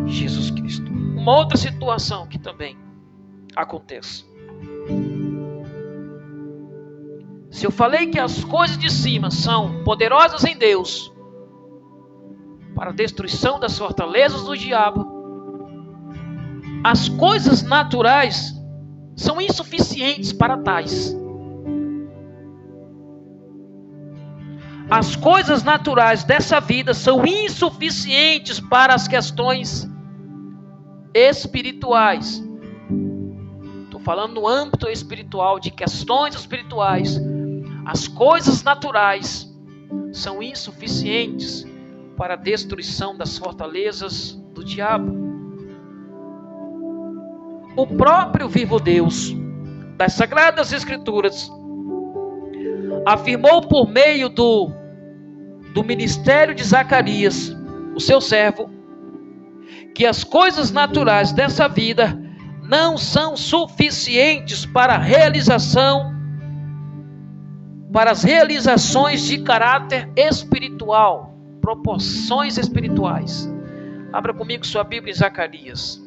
Jesus Cristo. Uma outra situação que também acontece. Se eu falei que as coisas de cima são poderosas em Deus para a destruição das fortalezas do diabo, as coisas naturais são insuficientes para tais. As coisas naturais dessa vida são insuficientes para as questões espirituais. Estou falando no âmbito espiritual, de questões espirituais. As coisas naturais são insuficientes para a destruição das fortalezas do diabo. O próprio vivo Deus das Sagradas Escrituras afirmou por meio do ministério de Zacarias, o seu servo, que as coisas naturais dessa vida não são suficientes para a realização, para as realizações de caráter espiritual, proporções espirituais. Abra comigo sua Bíblia em Zacarias.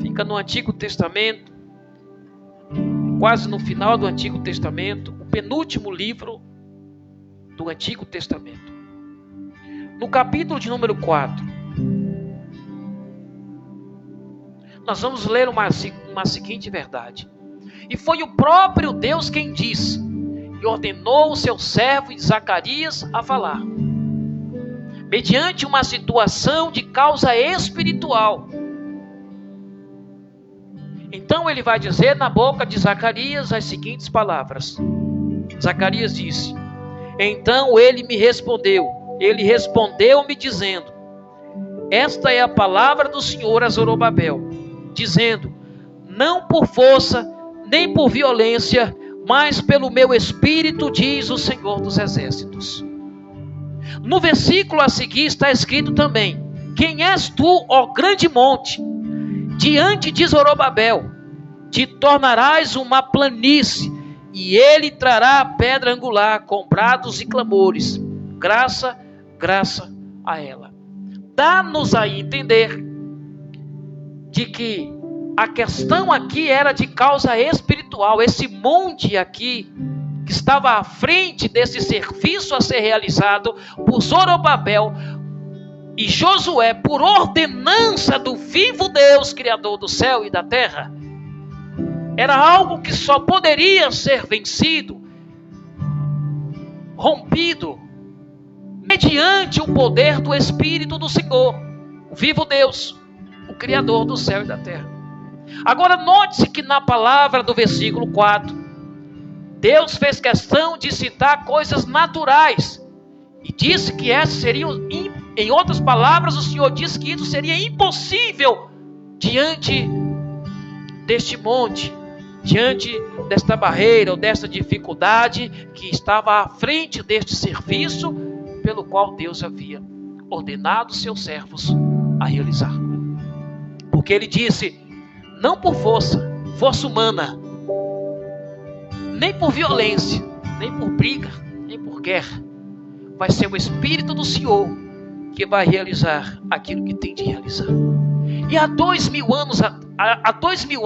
Fica no Antigo Testamento, quase no final do Antigo Testamento, o penúltimo livro do Antigo Testamento. No capítulo de número 4, nós vamos ler uma seguinte verdade. E foi o próprio Deus quem disse, e ordenou o seu servo Zacarias a falar, mediante uma situação de causa espiritual. Então ele vai dizer na boca de Zacarias as seguintes palavras. Zacarias disse: então ele respondeu-me dizendo: esta é a palavra do Senhor a Zorobabel, dizendo: não por força, nem por violência, mas pelo meu espírito, diz o Senhor dos Exércitos. No versículo a seguir está escrito também: quem és tu, ó grande monte? Diante de Zorobabel, te tornarás uma planície, e ele trará a pedra angular com brados e clamores. Graça, graça a ela. Dá-nos a entender de que a questão aqui era de causa espiritual. Esse monte aqui, que estava à frente desse serviço a ser realizado por Zorobabel e Josué, por ordenança do vivo Deus, Criador do céu e da terra, era algo que só poderia ser vencido, rompido, mediante o poder do Espírito do Senhor, o vivo Deus, o Criador do céu e da terra. Agora note-se que na palavra do versículo 4, Deus fez questão de citar coisas naturais, e disse que essas seriam, em outras palavras, o Senhor disse que isso seria impossível diante deste monte, diante desta barreira ou desta dificuldade que estava à frente deste serviço pelo qual Deus havia ordenado seus servos a realizar. Porque ele disse: não por força humana, nem por violência, nem por briga, nem por guerra, vai ser o Espírito do Senhor que vai realizar aquilo que tem de realizar. E há 2000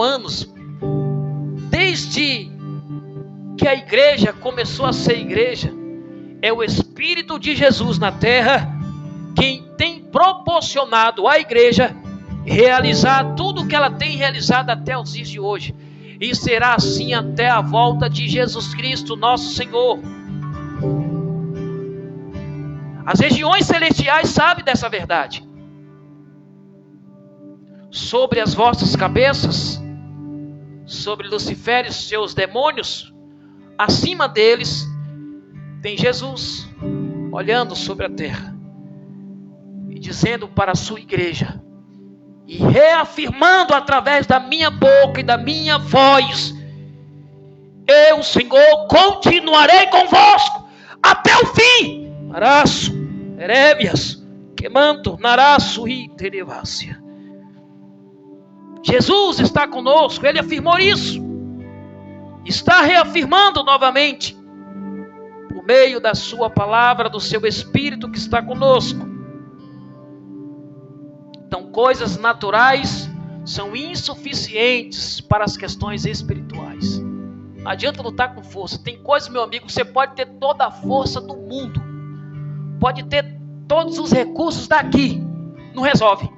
anos, desde que a igreja começou a ser igreja, é o Espírito de Jesus na terra quem tem proporcionado à igreja realizar tudo o que ela tem realizado até os dias de hoje. E será assim até a volta de Jesus Cristo, nosso Senhor. As regiões celestiais sabem dessa verdade. Sobre as vossas cabeças, sobre Lucifer e seus demônios, acima deles tem Jesus, olhando sobre a terra e dizendo para a sua igreja, e reafirmando através da minha boca e da minha voz: eu, Senhor, continuarei convosco até o fim. Naraço, Erébias, Quemanto, Naraço e Terevácia. Jesus está conosco, ele afirmou isso, está reafirmando novamente, por meio da sua palavra, do seu Espírito que está conosco. Então, coisas naturais são insuficientes para as questões espirituais. Não adianta lutar com força. Tem coisas, meu amigo, que você pode ter toda a força do mundo. Pode ter todos os recursos daqui. Não resolve.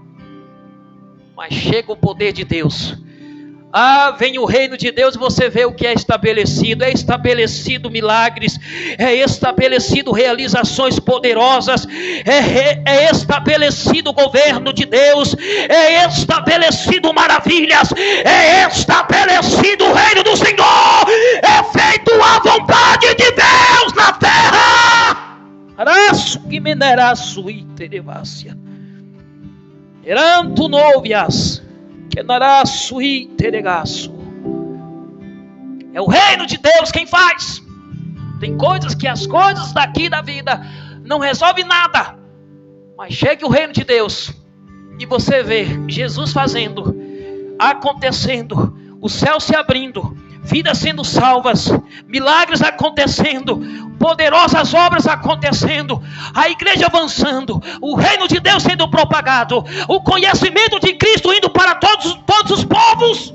Mas chega o poder de Deus. Vem o reino de Deus e você vê o que é estabelecido. É estabelecido milagres, é estabelecido realizações poderosas, é estabelecido o governo de Deus, é estabelecido maravilhas, é estabelecido o reino do Senhor, é feito a vontade de Deus na terra. Araço que mineraço e terevácia. Eranto novias. É o reino de Deus quem faz. Tem coisas que as coisas daqui da vida não resolvem nada, mas chega o reino de Deus e você vê Jesus fazendo, acontecendo, o céu se abrindo, vidas sendo salvas, milagres acontecendo, poderosas obras acontecendo, a igreja avançando, o reino de Deus sendo propagado, o conhecimento de Cristo indo para todos os povos.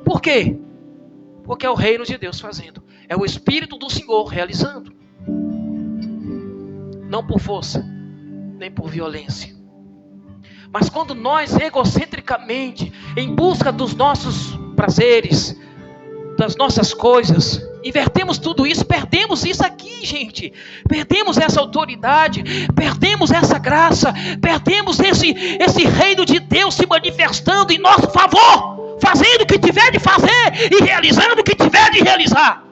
Por quê? Porque é o reino de Deus fazendo, é o Espírito do Senhor realizando, não por força, nem por violência. Mas quando nós egocentricamente, em busca dos nossos prazeres, das nossas coisas, invertemos tudo isso, perdemos isso aqui, gente. Perdemos essa autoridade, perdemos essa graça, perdemos esse reino de Deus se manifestando em nosso favor, fazendo o que tiver de fazer e realizando o que tiver de realizar.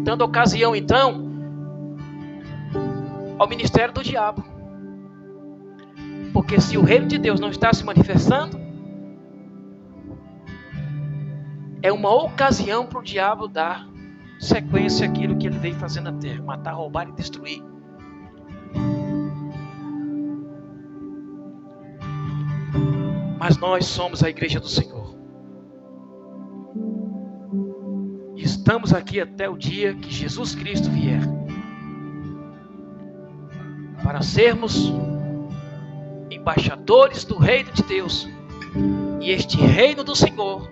Dando ocasião, então, ao ministério do diabo. Porque se o reino de Deus não está se manifestando, é uma ocasião para o diabo dar sequência àquilo que ele veio fazendo na terra: matar, roubar e destruir. Mas nós somos a igreja do Senhor. E estamos aqui até o dia que Jesus Cristo vier, para sermos embaixadores do reino de Deus, e este reino do Senhor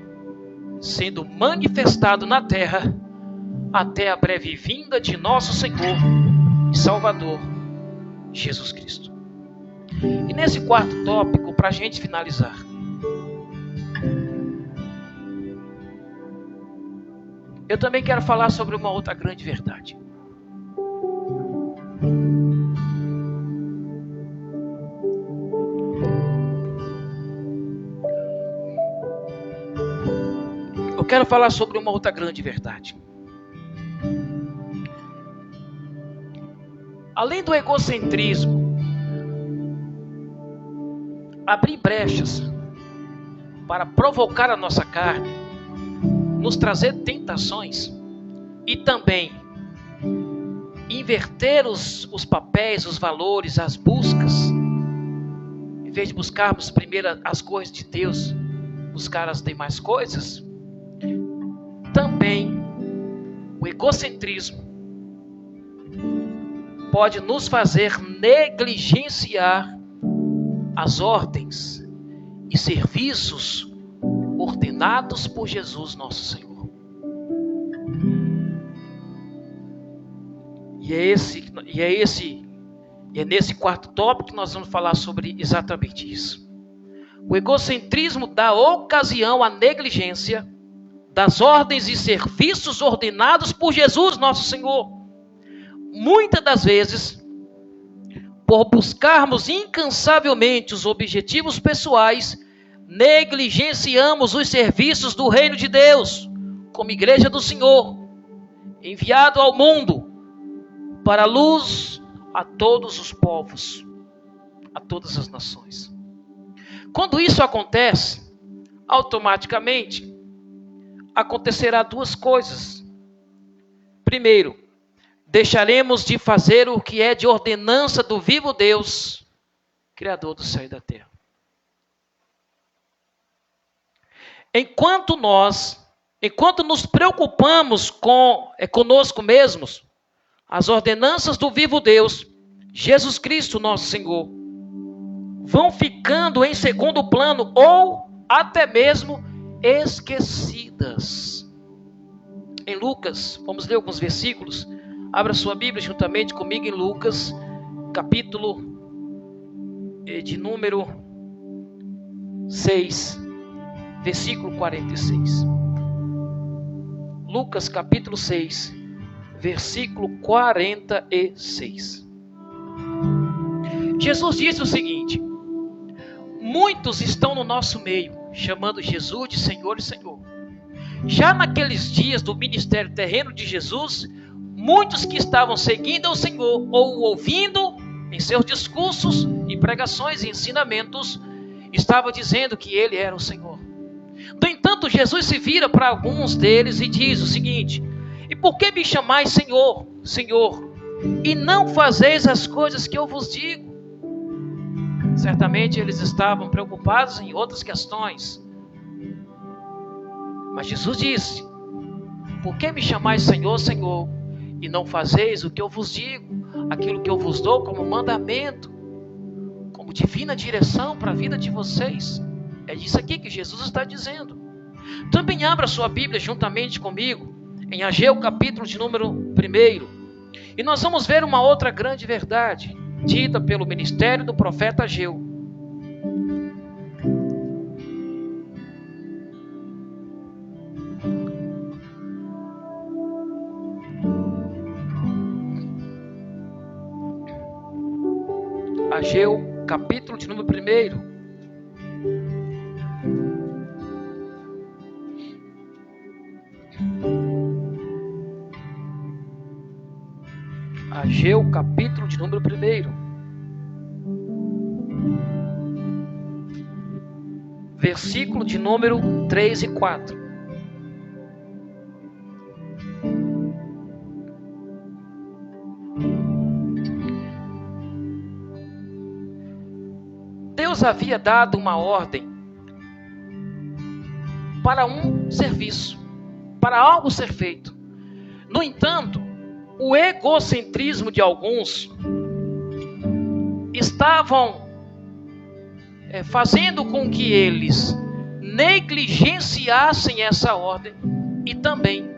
sendo manifestado na terra até a breve vinda de nosso Senhor e Salvador Jesus Cristo. E nesse quarto tópico, para a gente finalizar, eu também quero falar sobre uma outra grande verdade. Eu quero falar sobre uma outra grande verdade. Além do egocentrismo abrir brechas para provocar a nossa carne, nos trazer tentações e também inverter os papéis, os valores, as buscas, em vez de buscarmos primeiro as coisas de Deus, buscar as demais coisas. Também o egocentrismo pode nos fazer negligenciar as ordens e serviços ordenados por Jesus nosso Senhor. E é nesse quarto tópico que nós vamos falar sobre exatamente isso. O egocentrismo dá ocasião à negligência das ordens e serviços ordenados por Jesus nosso Senhor. Muitas das vezes, por buscarmos incansavelmente os objetivos pessoais, negligenciamos os serviços do reino de Deus, como igreja do Senhor, enviado ao mundo para a luz a todos os povos, a todas as nações. Quando isso acontece, automaticamente acontecerá duas coisas. Primeiro, deixaremos de fazer o que é de ordenança do vivo Deus, Criador do céu e da terra. Enquanto nos preocupamos conosco mesmos, as ordenanças do vivo Deus, Jesus Cristo nosso Senhor, vão ficando em segundo plano ou até mesmo esquecidas. Em Lucas, vamos ler alguns versículos. Abra sua Bíblia juntamente comigo em Lucas, capítulo de número 6, versículo 46. Lucas capítulo 6, versículo 46. Jesus disse o seguinte: muitos estão no nosso meio, chamando Jesus de Senhor e Senhor. Já naqueles dias do ministério terreno de Jesus, muitos que estavam seguindo ao Senhor ou ouvindo em seus discursos e pregações e ensinamentos, estavam dizendo que ele era o Senhor. No entanto, Jesus se vira para alguns deles e diz o seguinte: e por que me chamais Senhor, Senhor, e não fazeis as coisas que eu vos digo? Certamente eles estavam preocupados em outras questões. Mas Jesus disse: por que me chamais Senhor, Senhor, e não fazeis o que eu vos digo? Aquilo que eu vos dou como mandamento, como divina direção para a vida de vocês. É isso aqui que Jesus está dizendo. Também abra sua Bíblia juntamente comigo em Ageu, capítulo de número 1. E nós vamos ver uma outra grande verdade, dita pelo ministério do profeta Ageu. Ageu, capítulo de número 1. Ageu, capítulo de número 1. Versículo de número 3 e 4. Deus havia dado uma ordem para um serviço, para algo ser feito. No entanto, o egocentrismo de alguns estavam fazendo com que eles negligenciassem essa ordem e também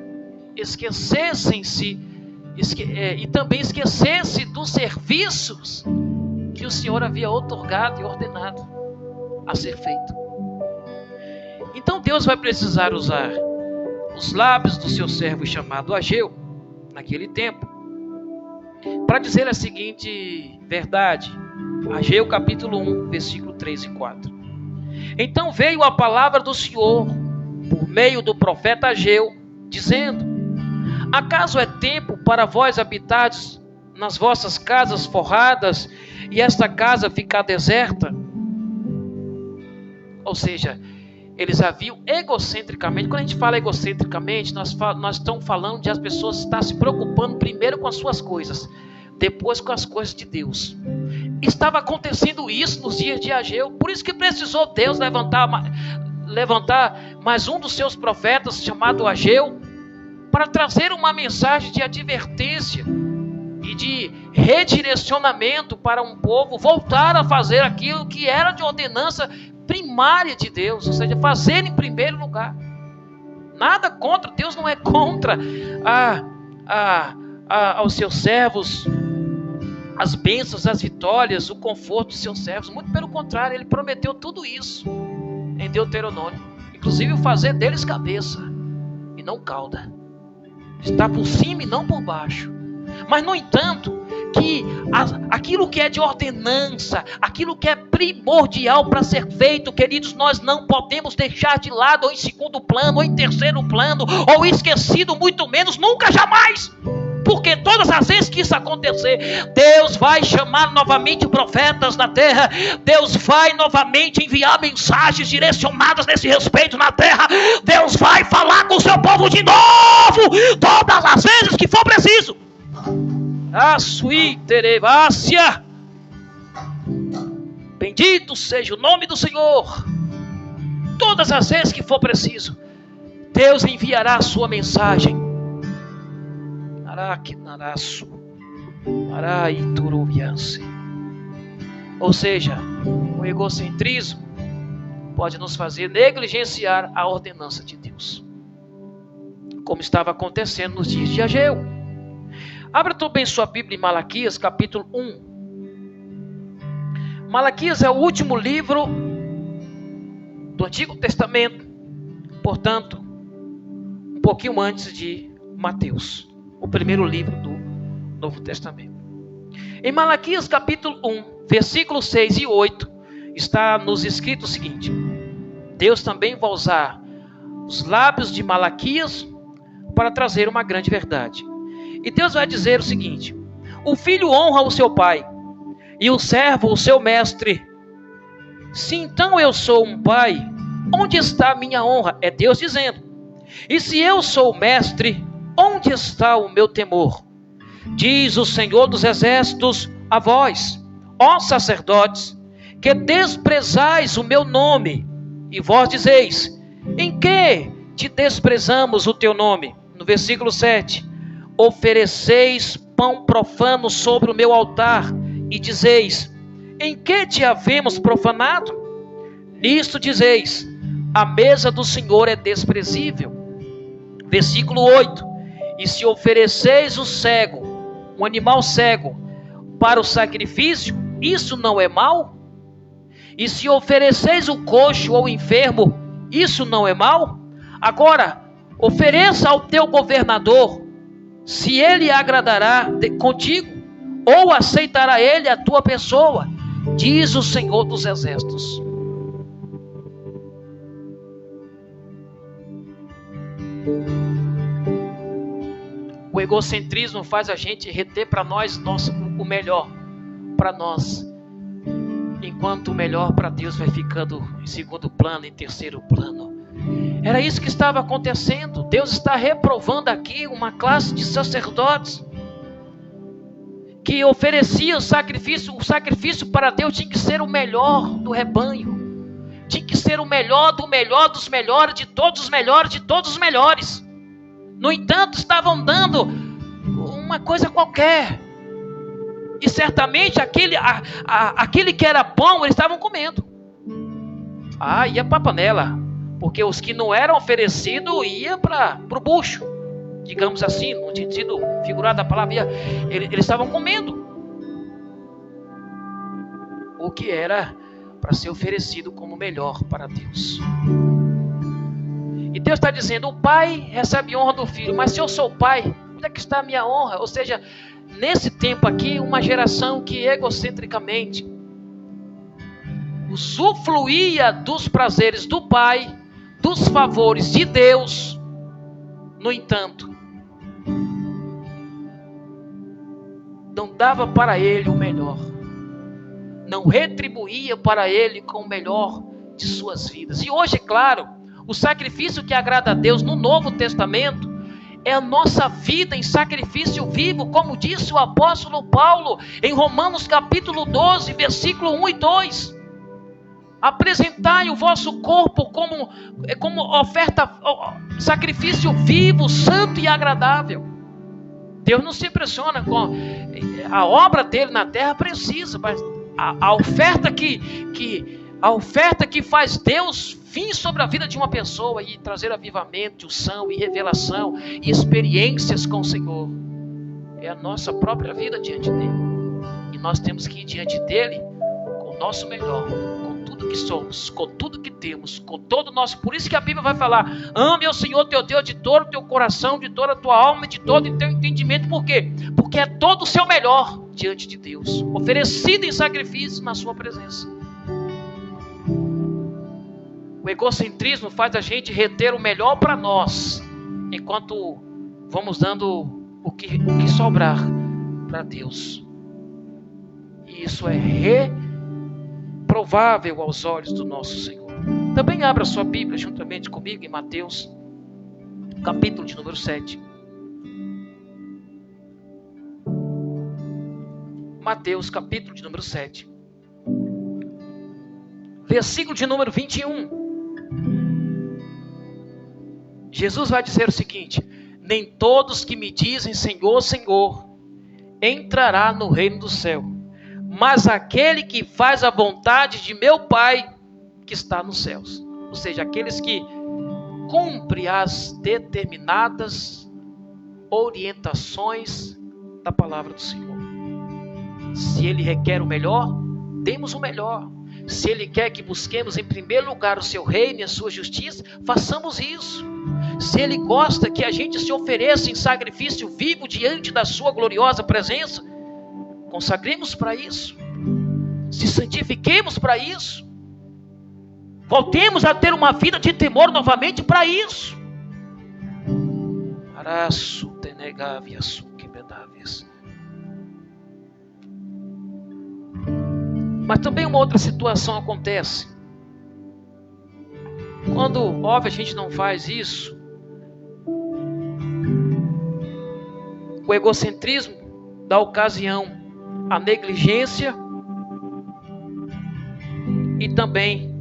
esquecessem dos serviços que o Senhor havia outorgado e ordenado a ser feito. Então Deus vai precisar usar os lábios do seu servo chamado Ageu, naquele tempo, para dizer a seguinte verdade. Ageu capítulo 1, versículo 3 e 4. Então veio a palavra do Senhor por meio do profeta Ageu, dizendo: acaso é tempo para vós habitardes nas vossas casas forradas e esta casa ficar deserta? Ou seja, eles haviam egocentricamente. Quando a gente fala egocentricamente, nós estamos falando de as pessoas estar se preocupando primeiro com as suas coisas, depois com as coisas de Deus. Estava acontecendo isso nos dias de Ageu. Por isso que precisou Deus levantar mais um dos seus profetas, chamado Ageu, para trazer uma mensagem de advertência e de redirecionamento para um povo voltar a fazer aquilo que era de ordenança primária de Deus, ou seja, fazer em primeiro lugar. Nada contra, Deus não é contra aos seus servos as bênçãos, as vitórias, o conforto dos seus servos. Muito pelo contrário, ele prometeu tudo isso em Deuteronômio, inclusive o fazer deles cabeça e não cauda, está por cima e não por baixo. Mas no entanto, que aquilo que é de ordenança, aquilo que é primordial para ser feito, queridos, nós não podemos deixar de lado, ou em segundo plano, ou em terceiro plano, ou esquecido, muito menos, nunca, jamais. Porque todas as vezes que isso acontecer, Deus vai chamar novamente profetas na terra. Deus vai novamente enviar mensagens direcionadas nesse respeito na terra. Deus vai falar com o seu povo de novo, todas as vezes que for preciso. A sui terevácia. Bendito seja o nome do Senhor. Todas as vezes que for preciso, Deus enviará a sua mensagem. Ou seja, o egocentrismo pode nos fazer negligenciar a ordenança de Deus, como estava acontecendo nos dias de Ageu. Abra também sua Bíblia em Malaquias, capítulo 1. Malaquias é o último livro do Antigo Testamento, portanto, um pouquinho antes de Mateus, o primeiro livro do Novo Testamento. Em Malaquias, capítulo 1, versículos 6 e 8, está nos escrito o seguinte: Deus também vai usar os lábios de Malaquias para trazer uma grande verdade. E Deus vai dizer o seguinte: o filho honra o seu pai, e o servo o seu mestre. Se então eu sou um pai, onde está a minha honra? É Deus dizendo. E se eu sou mestre, onde está o meu temor? Diz o Senhor dos Exércitos a vós, ó sacerdotes, que desprezais o meu nome, e vós dizeis: em que te desprezamos o teu nome? No versículo 7, ofereceis pão profano sobre o meu altar, e dizeis: em que te havemos profanado? Nisto dizeis: a mesa do Senhor é desprezível. Versículo 8, e se ofereceis o cego, um animal cego, para o sacrifício, isso não é mal? E se ofereceis o coxo ou o enfermo, isso não é mal? Agora, ofereça ao teu governador, se ele agradará contigo, ou aceitará ele a tua pessoa, diz o Senhor dos Exércitos. O egocentrismo faz a gente reter para nós o melhor para nós, enquanto o melhor para Deus vai ficando em segundo plano, em terceiro plano. Era isso que estava acontecendo. Deus está reprovando aqui uma classe de sacerdotes que oferecia o sacrifício para Deus tinha que ser o melhor do rebanho, tinha que ser o melhor do melhor dos melhores, de todos os melhores, de todos os melhores. No entanto, estavam dando uma coisa qualquer, e certamente aquele que era bom, eles estavam comendo. Ia para a panela, porque os que não eram oferecidos ia para o bucho, digamos assim, no sentido figurado da palavra, eles estavam comendo o que era para ser oferecido como melhor para Deus. E Deus está dizendo: o pai recebe honra do filho, mas se eu sou pai, onde é que está a minha honra? Ou seja, nesse tempo aqui, uma geração que egocentricamente usufruía dos prazeres do pai, dos favores de Deus, no entanto, não dava para ele o melhor, não retribuía para ele com o melhor de suas vidas. E hoje, é claro, o sacrifício que agrada a Deus no Novo Testamento é a nossa vida em sacrifício vivo, como disse o apóstolo Paulo em Romanos capítulo 12, versículo 1 e 2. Apresentai o vosso corpo como oferta, sacrifício vivo, santo e agradável. Deus não se impressiona com a obra dele na terra, precisa, mas a oferta que faz Deus vir sobre a vida de uma pessoa e trazer avivamento, unção e revelação e experiências com o Senhor é a nossa própria vida diante dele. E nós temos que ir diante dele com o nosso melhor, com tudo que somos, com tudo que temos, com todo o nosso. Por isso que a Bíblia vai falar: ame ao Senhor teu Deus de todo o teu coração, de toda a tua alma, de todo o teu entendimento. Por quê? Porque é todo o seu melhor diante de Deus, oferecido em sacrifício na sua presença. O egocentrismo faz a gente reter o melhor para nós, enquanto vamos dando o que sobrar para Deus. E isso é reprovável aos olhos do nosso Senhor. Também abra sua Bíblia juntamente comigo em Mateus, capítulo de número 7. Mateus, capítulo de número 7. Versículo de número 21. Jesus vai dizer o seguinte: nem todos que me dizem Senhor, Senhor, entrará no reino do céu, mas aquele que faz a vontade de meu Pai que está nos céus. Ou seja, aqueles que cumprem as determinadas orientações da palavra do Senhor. Se Ele requer o melhor, demos o melhor. Se Ele quer que busquemos em primeiro lugar o seu reino e a sua justiça, façamos isso. Se Ele gosta que a gente se ofereça em sacrifício vivo diante da sua gloriosa presença, consagremos para isso. Se santifiquemos para isso. Voltemos a ter uma vida de temor novamente para isso. Mas também uma outra situação acontece. Quando, óbvio, a gente não faz isso, o egocentrismo da ocasião, a negligência e também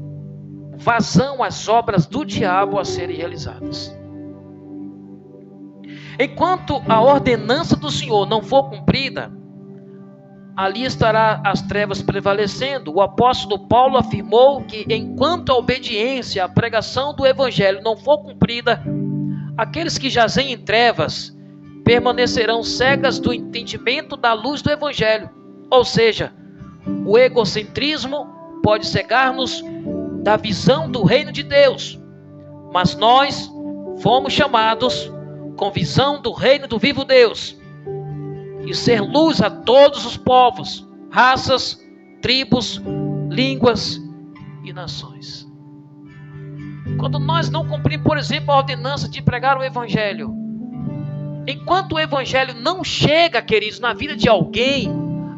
vazão às obras do diabo a serem realizadas. Enquanto a ordenança do Senhor não for cumprida, ali estará as trevas prevalecendo. O apóstolo Paulo afirmou que enquanto a obediência à pregação do evangelho não for cumprida, aqueles que jazem em trevas permanecerão cegas do entendimento da luz do evangelho. Ou seja, o egocentrismo pode cegar-nos da visão do reino de Deus, mas nós fomos chamados com visão do reino do vivo Deus e ser luz a todos os povos, raças, tribos, línguas e nações. Quando nós não cumprimos, por exemplo, a ordenança de pregar o evangelho, enquanto o evangelho não chega, queridos, na vida de alguém,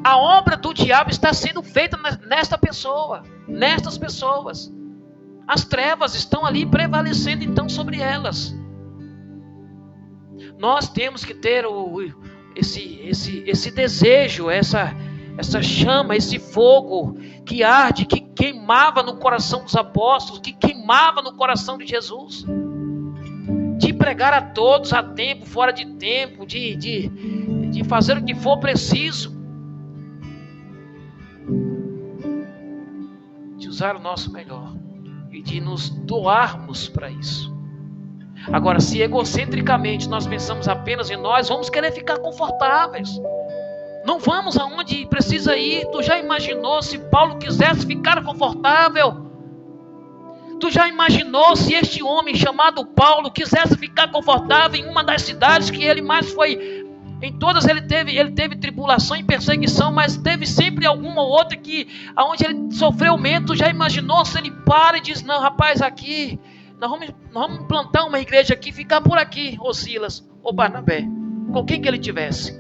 a obra do diabo está sendo feita nesta pessoa, nestas pessoas. As trevas estão ali prevalecendo então sobre elas. Nós temos que ter esse desejo, essa chama, esse fogo que arde, que queimava no coração dos apóstolos, que queimava no coração de Jesus, de pregar a todos a tempo, fora de tempo, de fazer o que for preciso, de usar o nosso melhor e de nos doarmos para isso. Agora, se egocentricamente nós pensamos apenas em nós, vamos querer ficar confortáveis. Não vamos aonde precisa ir. Tu já imaginou se Paulo quisesse ficar confortável? Tu já imaginou se este homem chamado Paulo quisesse ficar confortável em uma das cidades que ele mais foi? Em todas ele teve tribulação e perseguição, mas teve sempre alguma ou outra que aonde ele sofreu medo. Tu já imaginou se ele para e diz: não, rapaz, aqui nós vamos implantar uma igreja aqui, ficar por aqui, ô Silas, ô Barnabé, com quem que ele tivesse,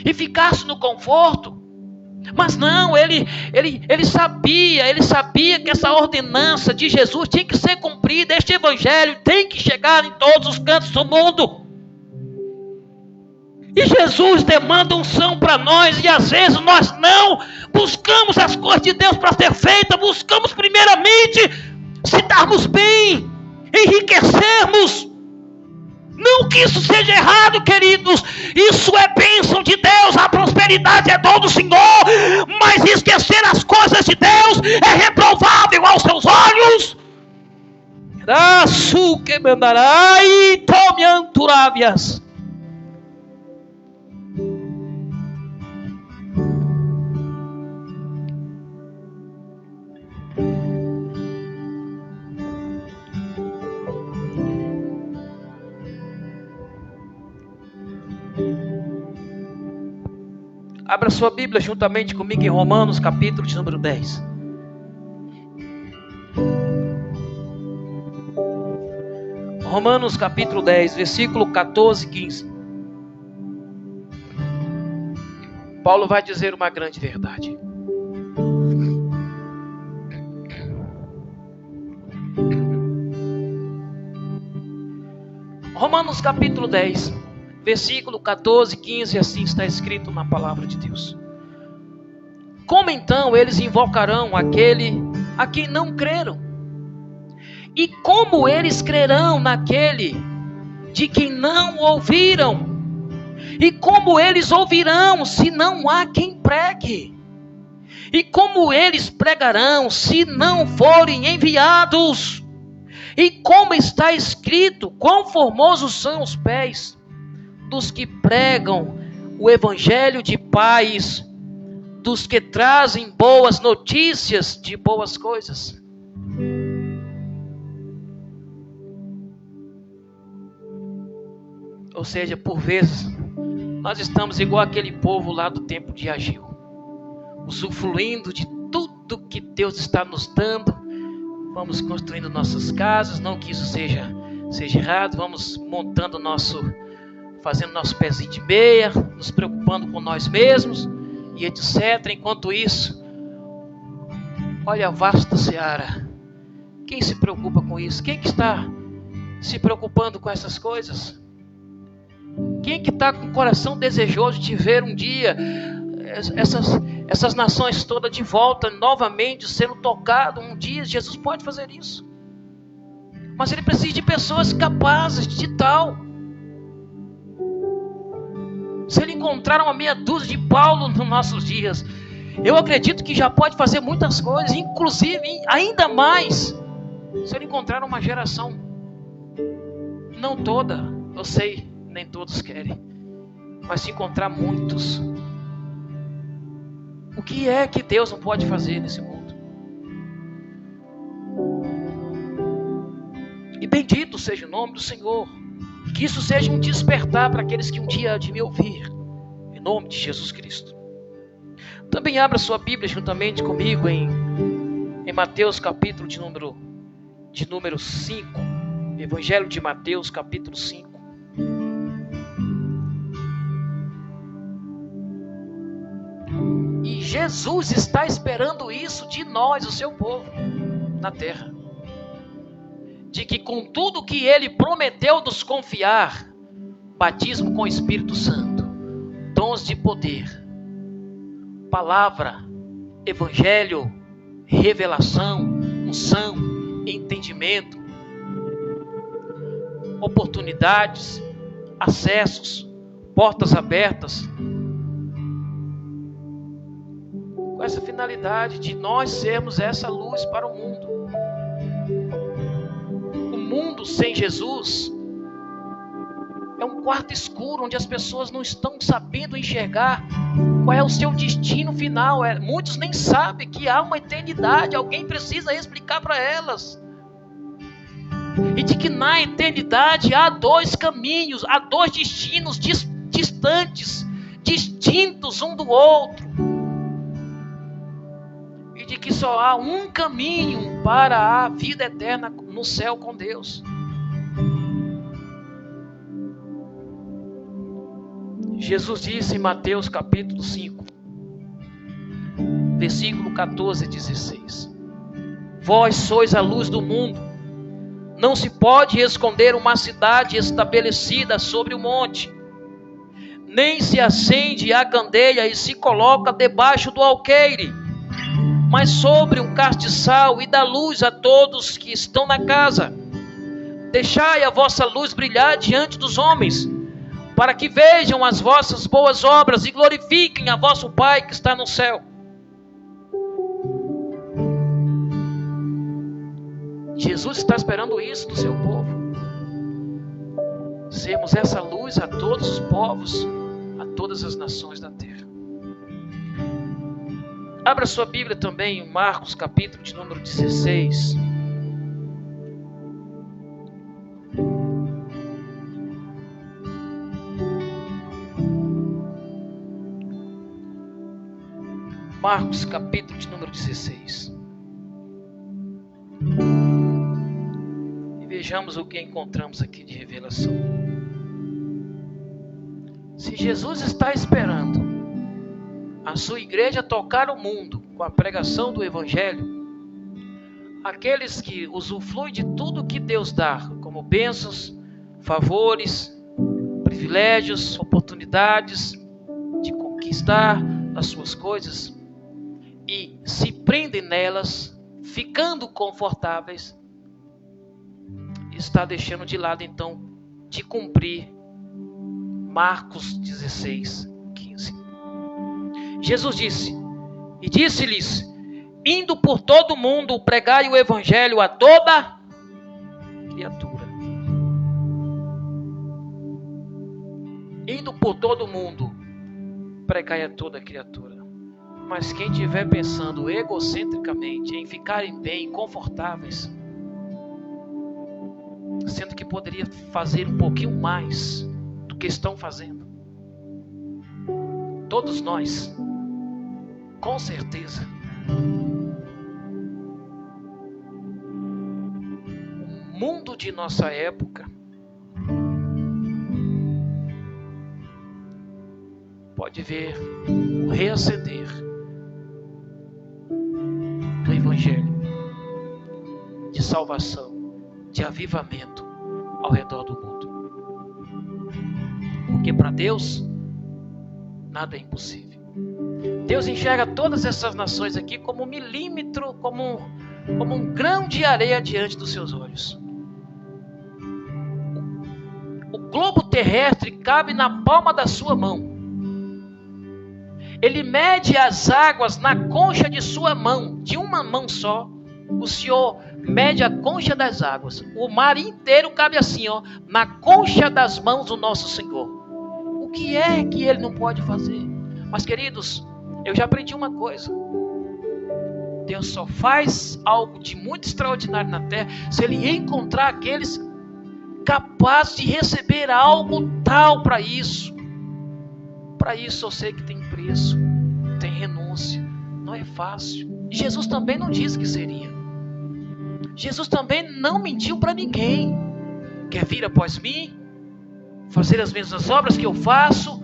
e ficasse no conforto. Mas não, ele sabia que essa ordenança de Jesus tinha que ser cumprida. Este evangelho tem que chegar em todos os cantos do mundo. E Jesus demanda unção para nós, e às vezes nós não buscamos as coisas de Deus para ser feitas. Buscamos primeiramente se darmos bem, enriquecermos. Não que isso seja errado, queridos, isso é bênção de Deus, a prosperidade é dom do Senhor, mas esquecer as coisas de Deus é reprovável aos seus olhos. Abra sua Bíblia juntamente comigo em Romanos, capítulo de número 10. Romanos, capítulo 10, versículo 14 e 15. Paulo vai dizer uma grande verdade. Romanos, capítulo 10. Versículo 14, 15, assim está escrito na palavra de Deus. Como então eles invocarão aquele a quem não creram? E como eles crerão naquele de quem não ouviram? E como eles ouvirão se não há quem pregue? E como eles pregarão se não forem enviados? E como está escrito, quão formosos são os pés dos que pregam o evangelho de paz, dos que trazem boas notícias de boas coisas. Ou seja, por vezes, nós estamos igual aquele povo lá do tempo de Ageu, usufruindo de tudo que Deus está nos dando. Vamos construindo nossas casas, não que isso seja errado, vamos montando fazendo nosso pezinho de meia, nos preocupando com nós mesmos e etc. Enquanto isso, olha a vasta seara. Quem se preocupa com isso? Quem que está se preocupando com essas coisas? Quem que está com o coração desejoso de ver um dia essas nações todas de volta, novamente sendo tocado? Um dia Jesus pode fazer isso. Mas ele precisa de pessoas capazes de tal. Se ele encontrar uma meia dúzia de Paulo nos nossos dias, eu acredito que já pode fazer muitas coisas, inclusive ainda mais, se ele encontrar uma geração. Não toda, eu sei, nem todos querem, mas se encontrar muitos. O que é que Deus não pode fazer nesse mundo? E bendito seja o nome do Senhor. Que isso seja um despertar para aqueles que um dia há de me ouvir. Em nome de Jesus Cristo. Também abra sua Bíblia juntamente comigo em Mateus capítulo de número 5. Evangelho de Mateus capítulo 5. E Jesus está esperando isso de nós, o seu povo, na terra. De que com tudo que ele prometeu nos confiar, batismo com o Espírito Santo, dons de poder, palavra, evangelho, revelação, unção, entendimento, oportunidades, acessos, portas abertas, com essa finalidade de nós sermos essa luz para o mundo. O mundo sem Jesus é um quarto escuro onde as pessoas não estão sabendo enxergar qual é o seu destino final. Muitos nem sabem que há uma eternidade. Alguém precisa explicar para elas. E de que na eternidade há dois caminhos, há dois destinos distantes, distintos um do outro. E de que só há um caminho para a vida eterna no céu com Deus. Jesus disse em Mateus capítulo 5, versículo 14 e 16: Vós sois a luz do mundo. Não se pode esconder uma cidade estabelecida sobre o monte, nem se acende a candeia e se coloca debaixo do alqueire, mas sobre um castiçal, e dá luz a todos que estão na casa. Deixai a vossa luz brilhar diante dos homens, para que vejam as vossas boas obras e glorifiquem a vosso Pai que está no céu. Jesus está esperando isso do seu povo. Sermos essa luz a todos os povos, a todas as nações da terra. Abra sua Bíblia também em Marcos capítulo de número 16. Marcos capítulo de número 16. E vejamos o que encontramos aqui de revelação. Se Jesus está esperando a sua igreja tocar o mundo com a pregação do Evangelho, aqueles que usufruem de tudo que Deus dá, como bênçãos, favores, privilégios, oportunidades de conquistar as suas coisas, e se prendem nelas, ficando confortáveis, está deixando de lado então de cumprir Marcos 16, 15. Jesus disse: E disse-lhes: indo por todo o mundo, pregai o evangelho a toda criatura. Indo por todo o mundo, pregai a toda criatura. Mas quem estiver pensando egocentricamente em ficarem bem, confortáveis, sendo que poderia fazer um pouquinho mais do que estão fazendo, todos nós, com certeza, o mundo de nossa época pode ver o reacender do Evangelho de salvação, de avivamento ao redor do mundo. Porque para Deus nada é impossível. Deus enxerga todas essas nações aqui como um milímetro, como um grão de areia diante dos seus olhos. O globo terrestre cabe na palma da sua mão. Ele mede as águas na concha de sua mão, de uma mão só. O Senhor mede a concha das águas. O mar inteiro cabe assim, na concha das mãos do nosso Senhor. O que é que Ele não pode fazer? Mas, queridos, eu já aprendi uma coisa. Deus só faz algo de muito extraordinário na terra se Ele encontrar aqueles capazes de receber algo tal para isso. Para isso eu sei que tem preço, tem renúncia, não é fácil. E Jesus também não disse que seria. Jesus também não mentiu para ninguém. Quer vir após mim, fazer as mesmas obras que eu faço?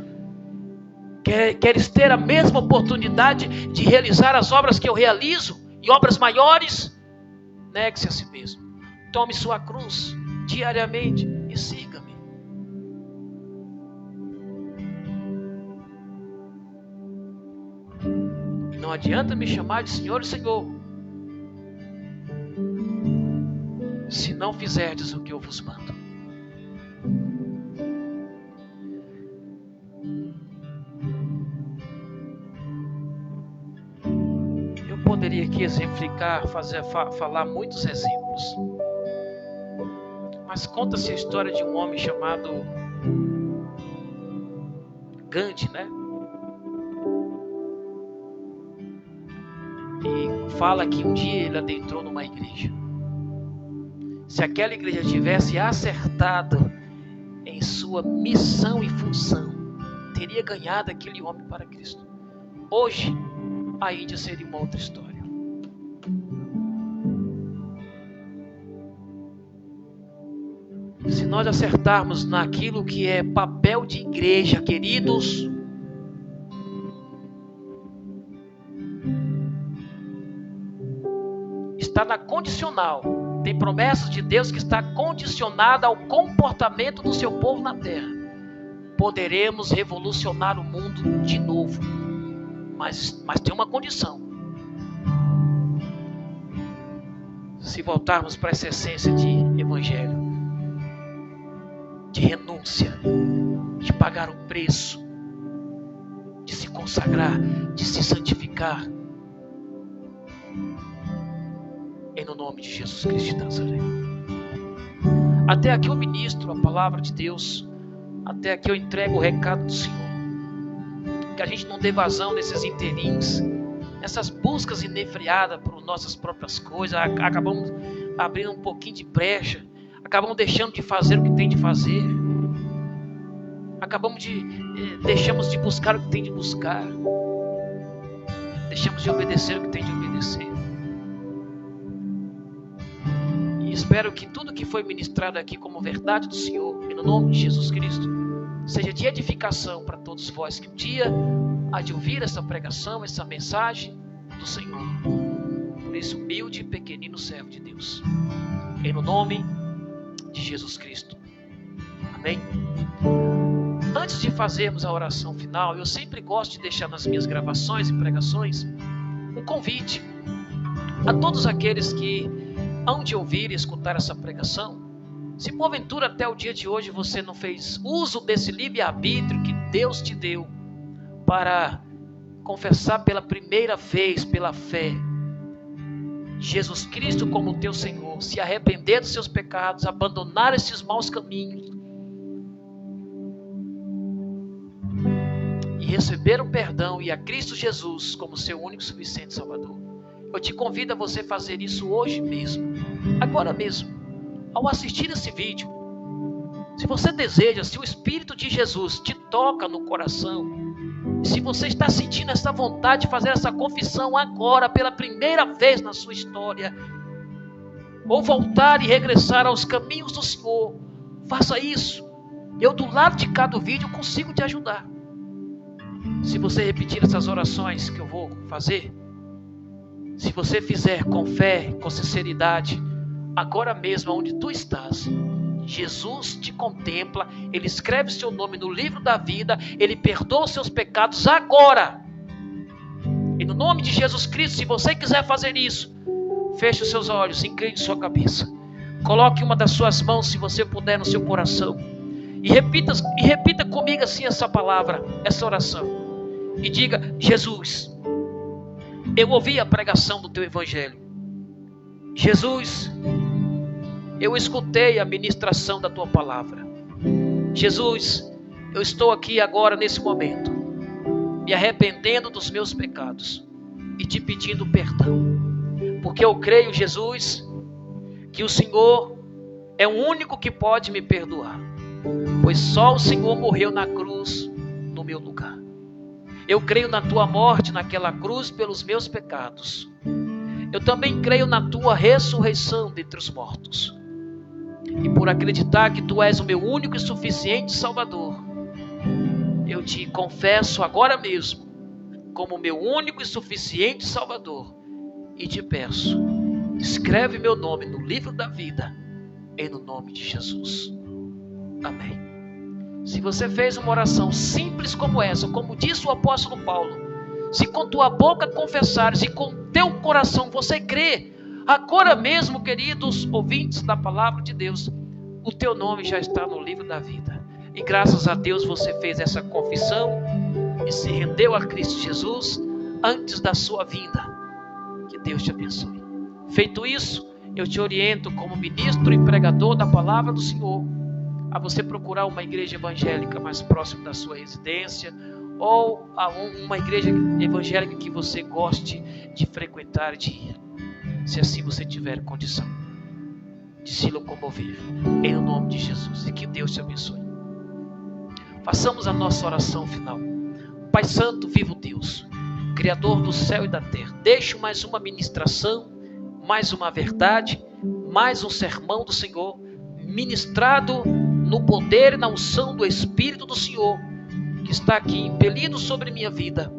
Queres ter a mesma oportunidade de realizar as obras que eu realizo e obras maiores? Negue-se a si mesmo. Tome sua cruz diariamente e siga-me. Não adianta me chamar de Senhor e Senhor, se não fizerdes o que eu vos mando. Eu poderia aqui exemplificar, falar muitos exemplos, mas conta-se a história de um homem chamado Gandhi, né? E fala que um dia ele adentrou numa igreja. Se aquela igreja tivesse acertado em sua missão e função, teria ganhado aquele homem para Cristo. Hoje, a Índia seria uma outra história. Se nós acertarmos naquilo que é papel de igreja, queridos, está na condicional. Tem promessas de Deus que está condicionada ao comportamento do seu povo na terra. Poderemos revolucionar o mundo de novo. Mas tem uma condição. Se voltarmos para essa essência de evangelho, de renúncia, de pagar o preço, de se consagrar, de se santificar, no nome de Jesus Cristo de Nazaré. Até aqui eu ministro a palavra de Deus, até aqui eu entrego o recado do Senhor. Que a gente não dê vazão nesses interins, nessas buscas inefreadas por nossas próprias coisas. Acabamos abrindo um pouquinho de brecha, acabamos deixando de fazer o que tem de fazer, deixamos de buscar o que tem de buscar, deixamos de obedecer o que tem de obedecer. Espero que tudo que foi ministrado aqui como verdade do Senhor, e no nome de Jesus Cristo, seja de edificação para todos vós que um dia há de ouvir essa pregação, essa mensagem do Senhor, por esse humilde e pequenino servo de Deus. E no nome de Jesus Cristo. Amém? Antes de fazermos a oração final, eu sempre gosto de deixar nas minhas gravações e pregações um convite a todos aqueles que hão de ouvir e escutar essa pregação. Se porventura até o dia de hoje você não fez uso desse livre-arbítrio que Deus te deu para confessar pela primeira vez, pela fé, Jesus Cristo como teu Senhor, se arrepender dos seus pecados, abandonar esses maus caminhos e receber o perdão e a Cristo Jesus como seu único e suficiente Salvador, eu te convido a você fazer isso hoje mesmo, agora mesmo, ao assistir esse vídeo. Se você deseja, se o Espírito de Jesus te toca no coração, se você está sentindo essa vontade de fazer essa confissão agora, pela primeira vez na sua história, ou voltar e regressar aos caminhos do Senhor, faça isso. Eu do lado de cada vídeo consigo te ajudar. Se você repetir essas orações que eu vou fazer, se você fizer com fé, com sinceridade, agora mesmo onde tu estás, Jesus te contempla, Ele escreve seu nome no livro da vida, Ele perdoa os seus pecados agora. E no nome de Jesus Cristo, se você quiser fazer isso, feche os seus olhos, incline sua cabeça, coloque uma das suas mãos, se você puder, no seu coração, e repita comigo assim essa palavra, essa oração, e diga: Jesus, eu ouvi a pregação do teu evangelho. Jesus, eu escutei a ministração da tua palavra. Jesus, eu estou aqui agora nesse momento, me arrependendo dos meus pecados e te pedindo perdão, porque eu creio, Jesus, que o Senhor é o único que pode me perdoar, pois só o Senhor morreu na cruz no meu lugar. Eu creio na tua morte naquela cruz pelos meus pecados. Eu também creio na tua ressurreição dentre os mortos. E por acreditar que tu és o meu único e suficiente Salvador, eu te confesso agora mesmo como meu único e suficiente Salvador e te peço, escreve meu nome no livro da vida, em no nome de Jesus. Amém. Se você fez uma oração simples como essa, como disse o apóstolo Paulo, se com tua boca confessares e com teu coração você crê, agora mesmo, queridos ouvintes da palavra de Deus, o teu nome já está no livro da vida. E graças a Deus você fez essa confissão e se rendeu a Cristo Jesus antes da sua vinda. Que Deus te abençoe. Feito isso, eu te oriento como ministro e pregador da palavra do Senhor a você procurar uma igreja evangélica mais próxima da sua residência ou a uma igreja evangélica que você goste de frequentar, de ir, se assim você tiver condição de se locomover, em nome de Jesus, e que Deus te abençoe. Façamos a nossa oração final. Pai Santo, vivo Deus, Criador do céu e da terra, deixo mais uma ministração, mais uma verdade, mais um sermão do Senhor, ministrado no poder e na unção do Espírito do Senhor, que está aqui impelido sobre minha vida,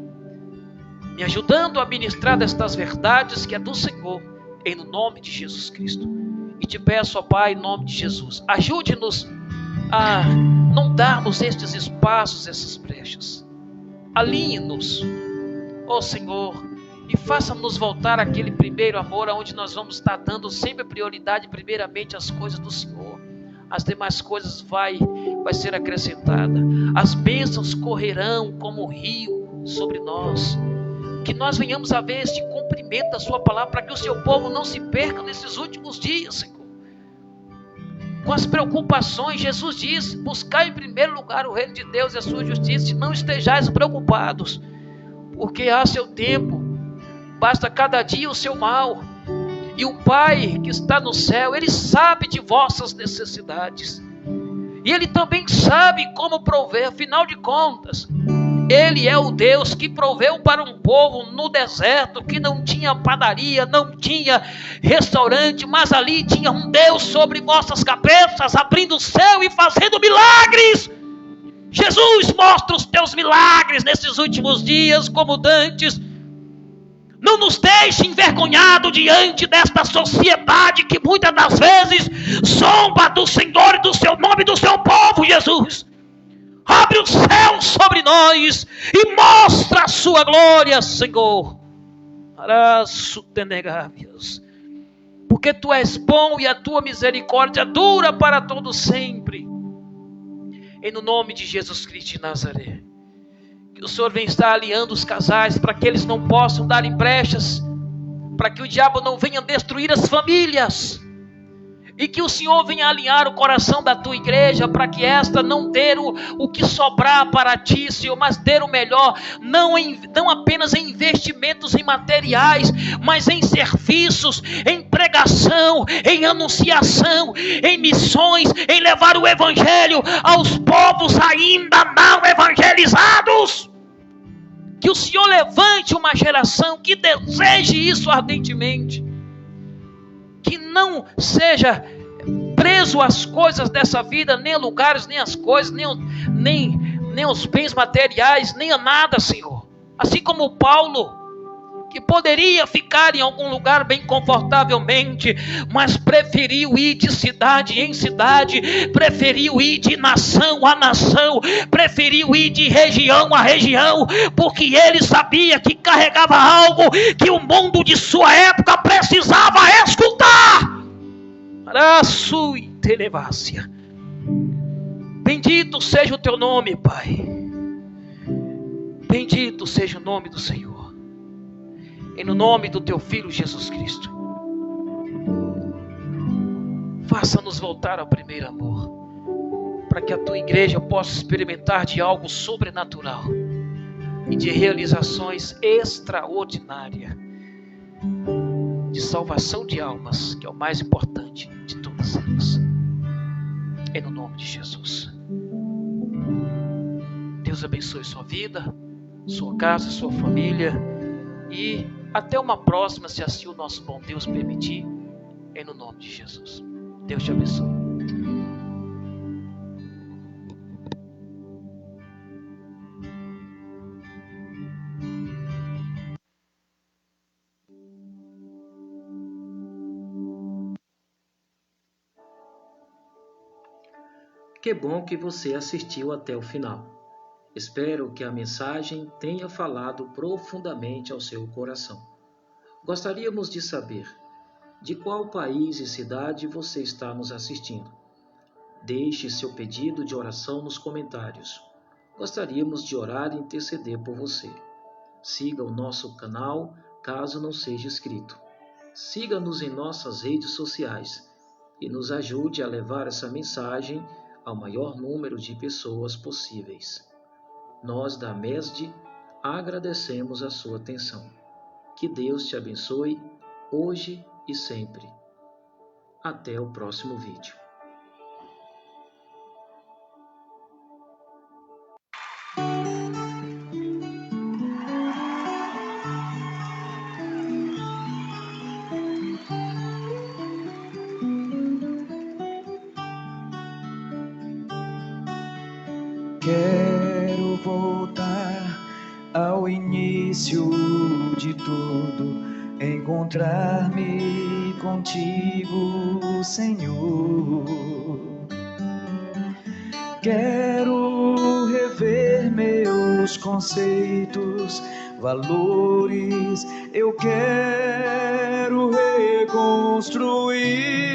me ajudando a ministrar destas verdades que é do Senhor, em nome de Jesus Cristo. E te peço, ó Pai, em nome de Jesus, ajude-nos a não darmos estes espaços, essas brechas. Alinhe-nos, ó Senhor, e faça-nos voltar àquele primeiro amor, onde nós vamos estar dando sempre prioridade, primeiramente, às coisas do Senhor. As demais coisas vai ser acrescentada. As bênçãos correrão como um rio sobre nós. Que nós venhamos a ver este cumprimento da sua palavra, para que o seu povo não se perca nesses últimos dias, Senhor. Com as preocupações, Jesus diz: buscai em primeiro lugar o reino de Deus e a sua justiça, e não estejais preocupados, porque há seu tempo, basta cada dia o seu mal. E o Pai que está no céu, Ele sabe de vossas necessidades, e Ele também sabe como prover. Afinal de contas, Ele é o Deus que proveu para um povo no deserto, que não tinha padaria, não tinha restaurante, mas ali tinha um Deus sobre vossas cabeças, abrindo o céu e fazendo milagres. Jesus, mostra os teus milagres nesses últimos dias, como dantes. Não nos deixe envergonhados diante desta sociedade que muitas das vezes zomba do Senhor e do seu nome e do seu povo, Jesus. Abre o céu sobre nós e mostra a sua glória, Senhor. Porque tu és bom e a tua misericórdia dura para todo sempre. Em nome de Jesus Cristo de Nazaré. Que E o Senhor vem estar alinhando os casais para que eles não possam dar brechas, para que o diabo não venha destruir as famílias. E que o Senhor venha alinhar o coração da tua igreja, para que esta não dê o que sobrar para ti, Senhor, mas dê o melhor, não apenas em investimentos em materiais, mas em serviços, em pregação, em anunciação, em missões, em levar o evangelho aos povos ainda não evangelizados. Que o Senhor levante uma geração que deseje isso ardentemente, que não seja preso às coisas dessa vida, nem a lugares, nem as coisas, nem os bens materiais, nem a nada, Senhor. Assim como Paulo, que poderia ficar em algum lugar bem confortavelmente, mas preferiu ir de cidade em cidade, preferiu ir de nação a nação, preferiu ir de região a região, porque ele sabia que carregava algo que o mundo de sua época precisava escutar. Bendito seja o teu nome, Pai. Bendito seja o nome do Senhor. E no nome do teu Filho Jesus Cristo, faça-nos voltar ao primeiro amor, para que a tua igreja possa experimentar de algo sobrenatural e de realizações extraordinárias, de salvação de almas, que é o mais importante de todas elas. E no nome de Jesus. Deus abençoe sua vida, sua casa, sua família, e até uma próxima, se assim o nosso bom Deus permitir, em no nome de Jesus. Deus te abençoe. Que bom que você assistiu até o final. Espero que a mensagem tenha falado profundamente ao seu coração. Gostaríamos de saber de qual país e cidade você está nos assistindo. Deixe seu pedido de oração nos comentários. Gostaríamos de orar e interceder por você. Siga o nosso canal caso não seja inscrito. Siga-nos em nossas redes sociais e nos ajude a levar essa mensagem ao maior número de pessoas possíveis. Nós da MESD agradecemos a sua atenção. Que Deus te abençoe hoje e sempre. Até o próximo vídeo. Quero voltar ao início de tudo, encontrar-me contigo, Senhor. Quero rever meus conceitos, valores, eu quero reconstruir.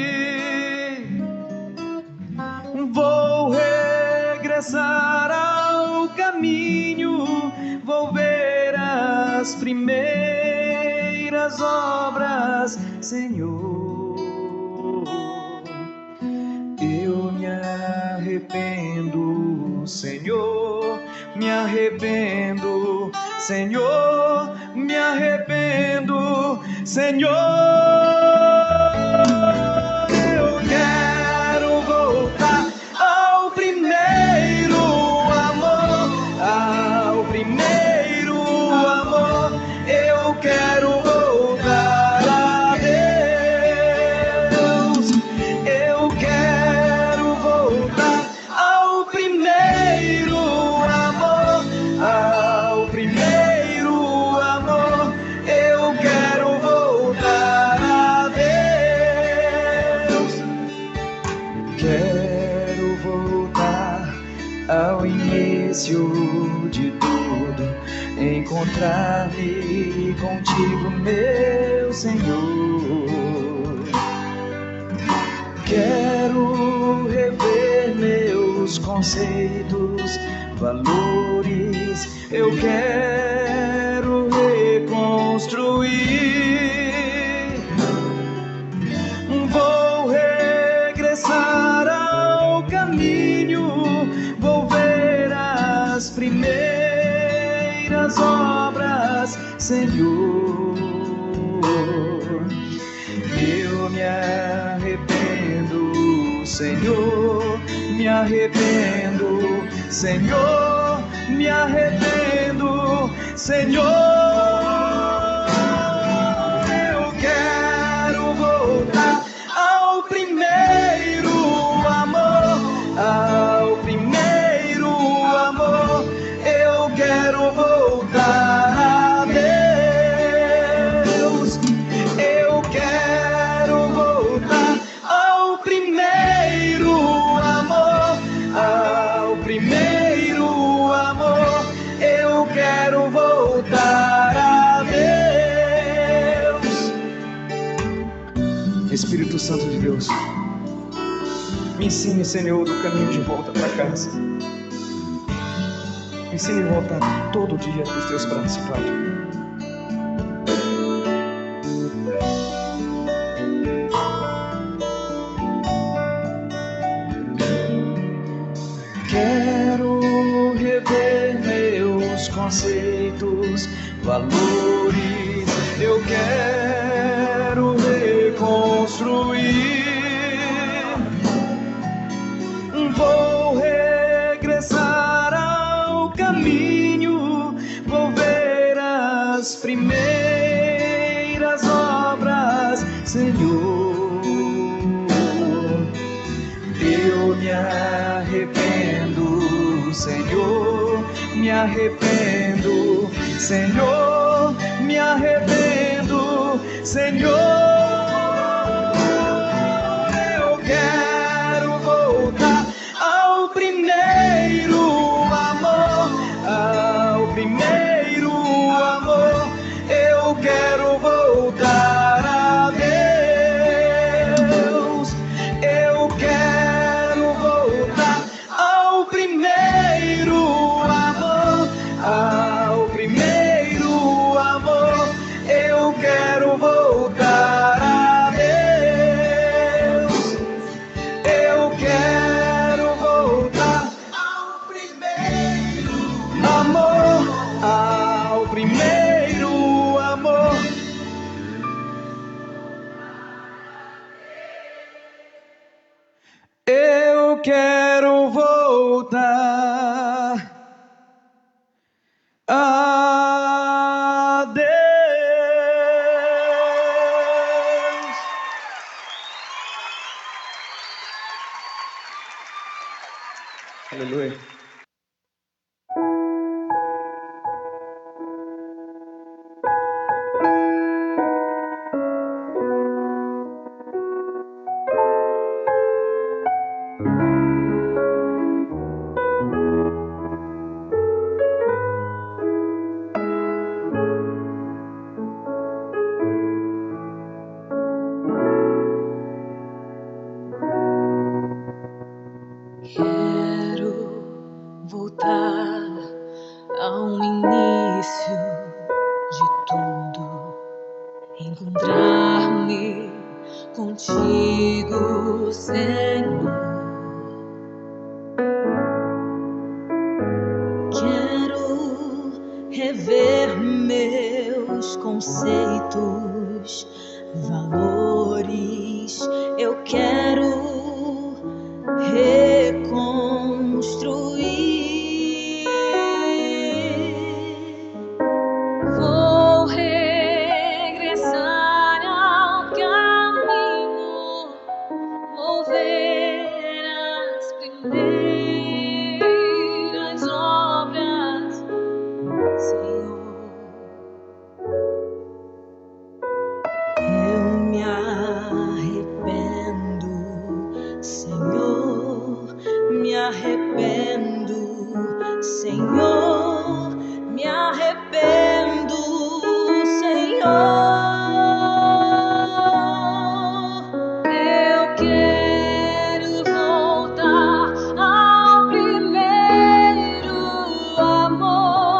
Vou regressar ao caminho, vou ver as primeiras obras, Senhor. Eu me arrependo, Senhor, me arrependo, Senhor, me arrependo, Senhor. Eu quero voltar ao primeiro amor, ao primeiro amor. Eu quero voltar a Deus. Eu quero voltar ao primeiro amor, ao primeiro amor. Eu quero voltar a Deus. Quero voltar ao início de tudo, encontrar-me contigo, meu Senhor. Quero rever meus conceitos, valores, valores eu quero reconstruir. Vou regressar ao caminho, vou ver as primeiras obras, Senhor. Eu me arrependo, Senhor, me arrependo, Senhor, me arrependo, Senhor. Eu quero voltar ao primeiro amor, ao primeiro amor. Eu quero voltar a Deus. Eu quero voltar ao primeiro amor, ao primeiro amor. Eu quero voltar a Deus. Espírito Santo de Deus, me ensine, Senhor, do caminho de volta para casa. Me ensine a voltar todo dia para os teus braços, Pai. Quero rever meus conceitos, valores. Eu quero reconstruir. Vou regressar ao caminho, vou ver as primeiras obras, Senhor. Eu me arrependo, Senhor, me arrependo, Senhor, me arrependo, Senhor. Eu quero voltar ao primeiro amor, ao primeiro amor. Eu quero voltar a Deus. Eu quero voltar ao primeiro amor, ao primeiro amor. Eu quero voltar a Deus. Eu quero voltar ao primeiro amor, ao primeiro amor. Eu quero voltar a Deus. Aleluia. Quero voltar ao início de tudo, encontrar-me contigo, Senhor. Quero rever meus conceitos, valores. Eu quero reconstruir. Vou regressar ao caminho, vou ver as primeiras obras, Senhor. Eu me arrependo, Senhor, me arrependo, Senhor, me arrependo, Senhor. Eu quero voltar ao primeiro amor.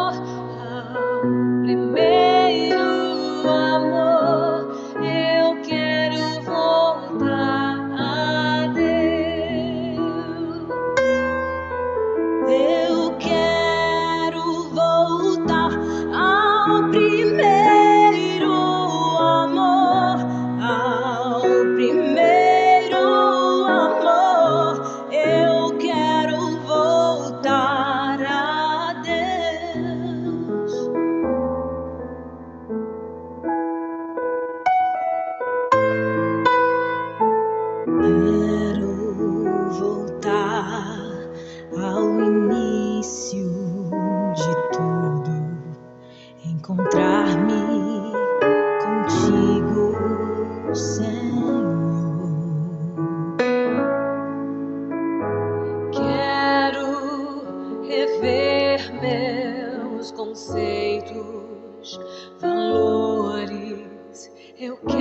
voltar ao início de tudo, encontrar-me contigo, Senhor. Quero rever meus conceitos, valores. Eu quero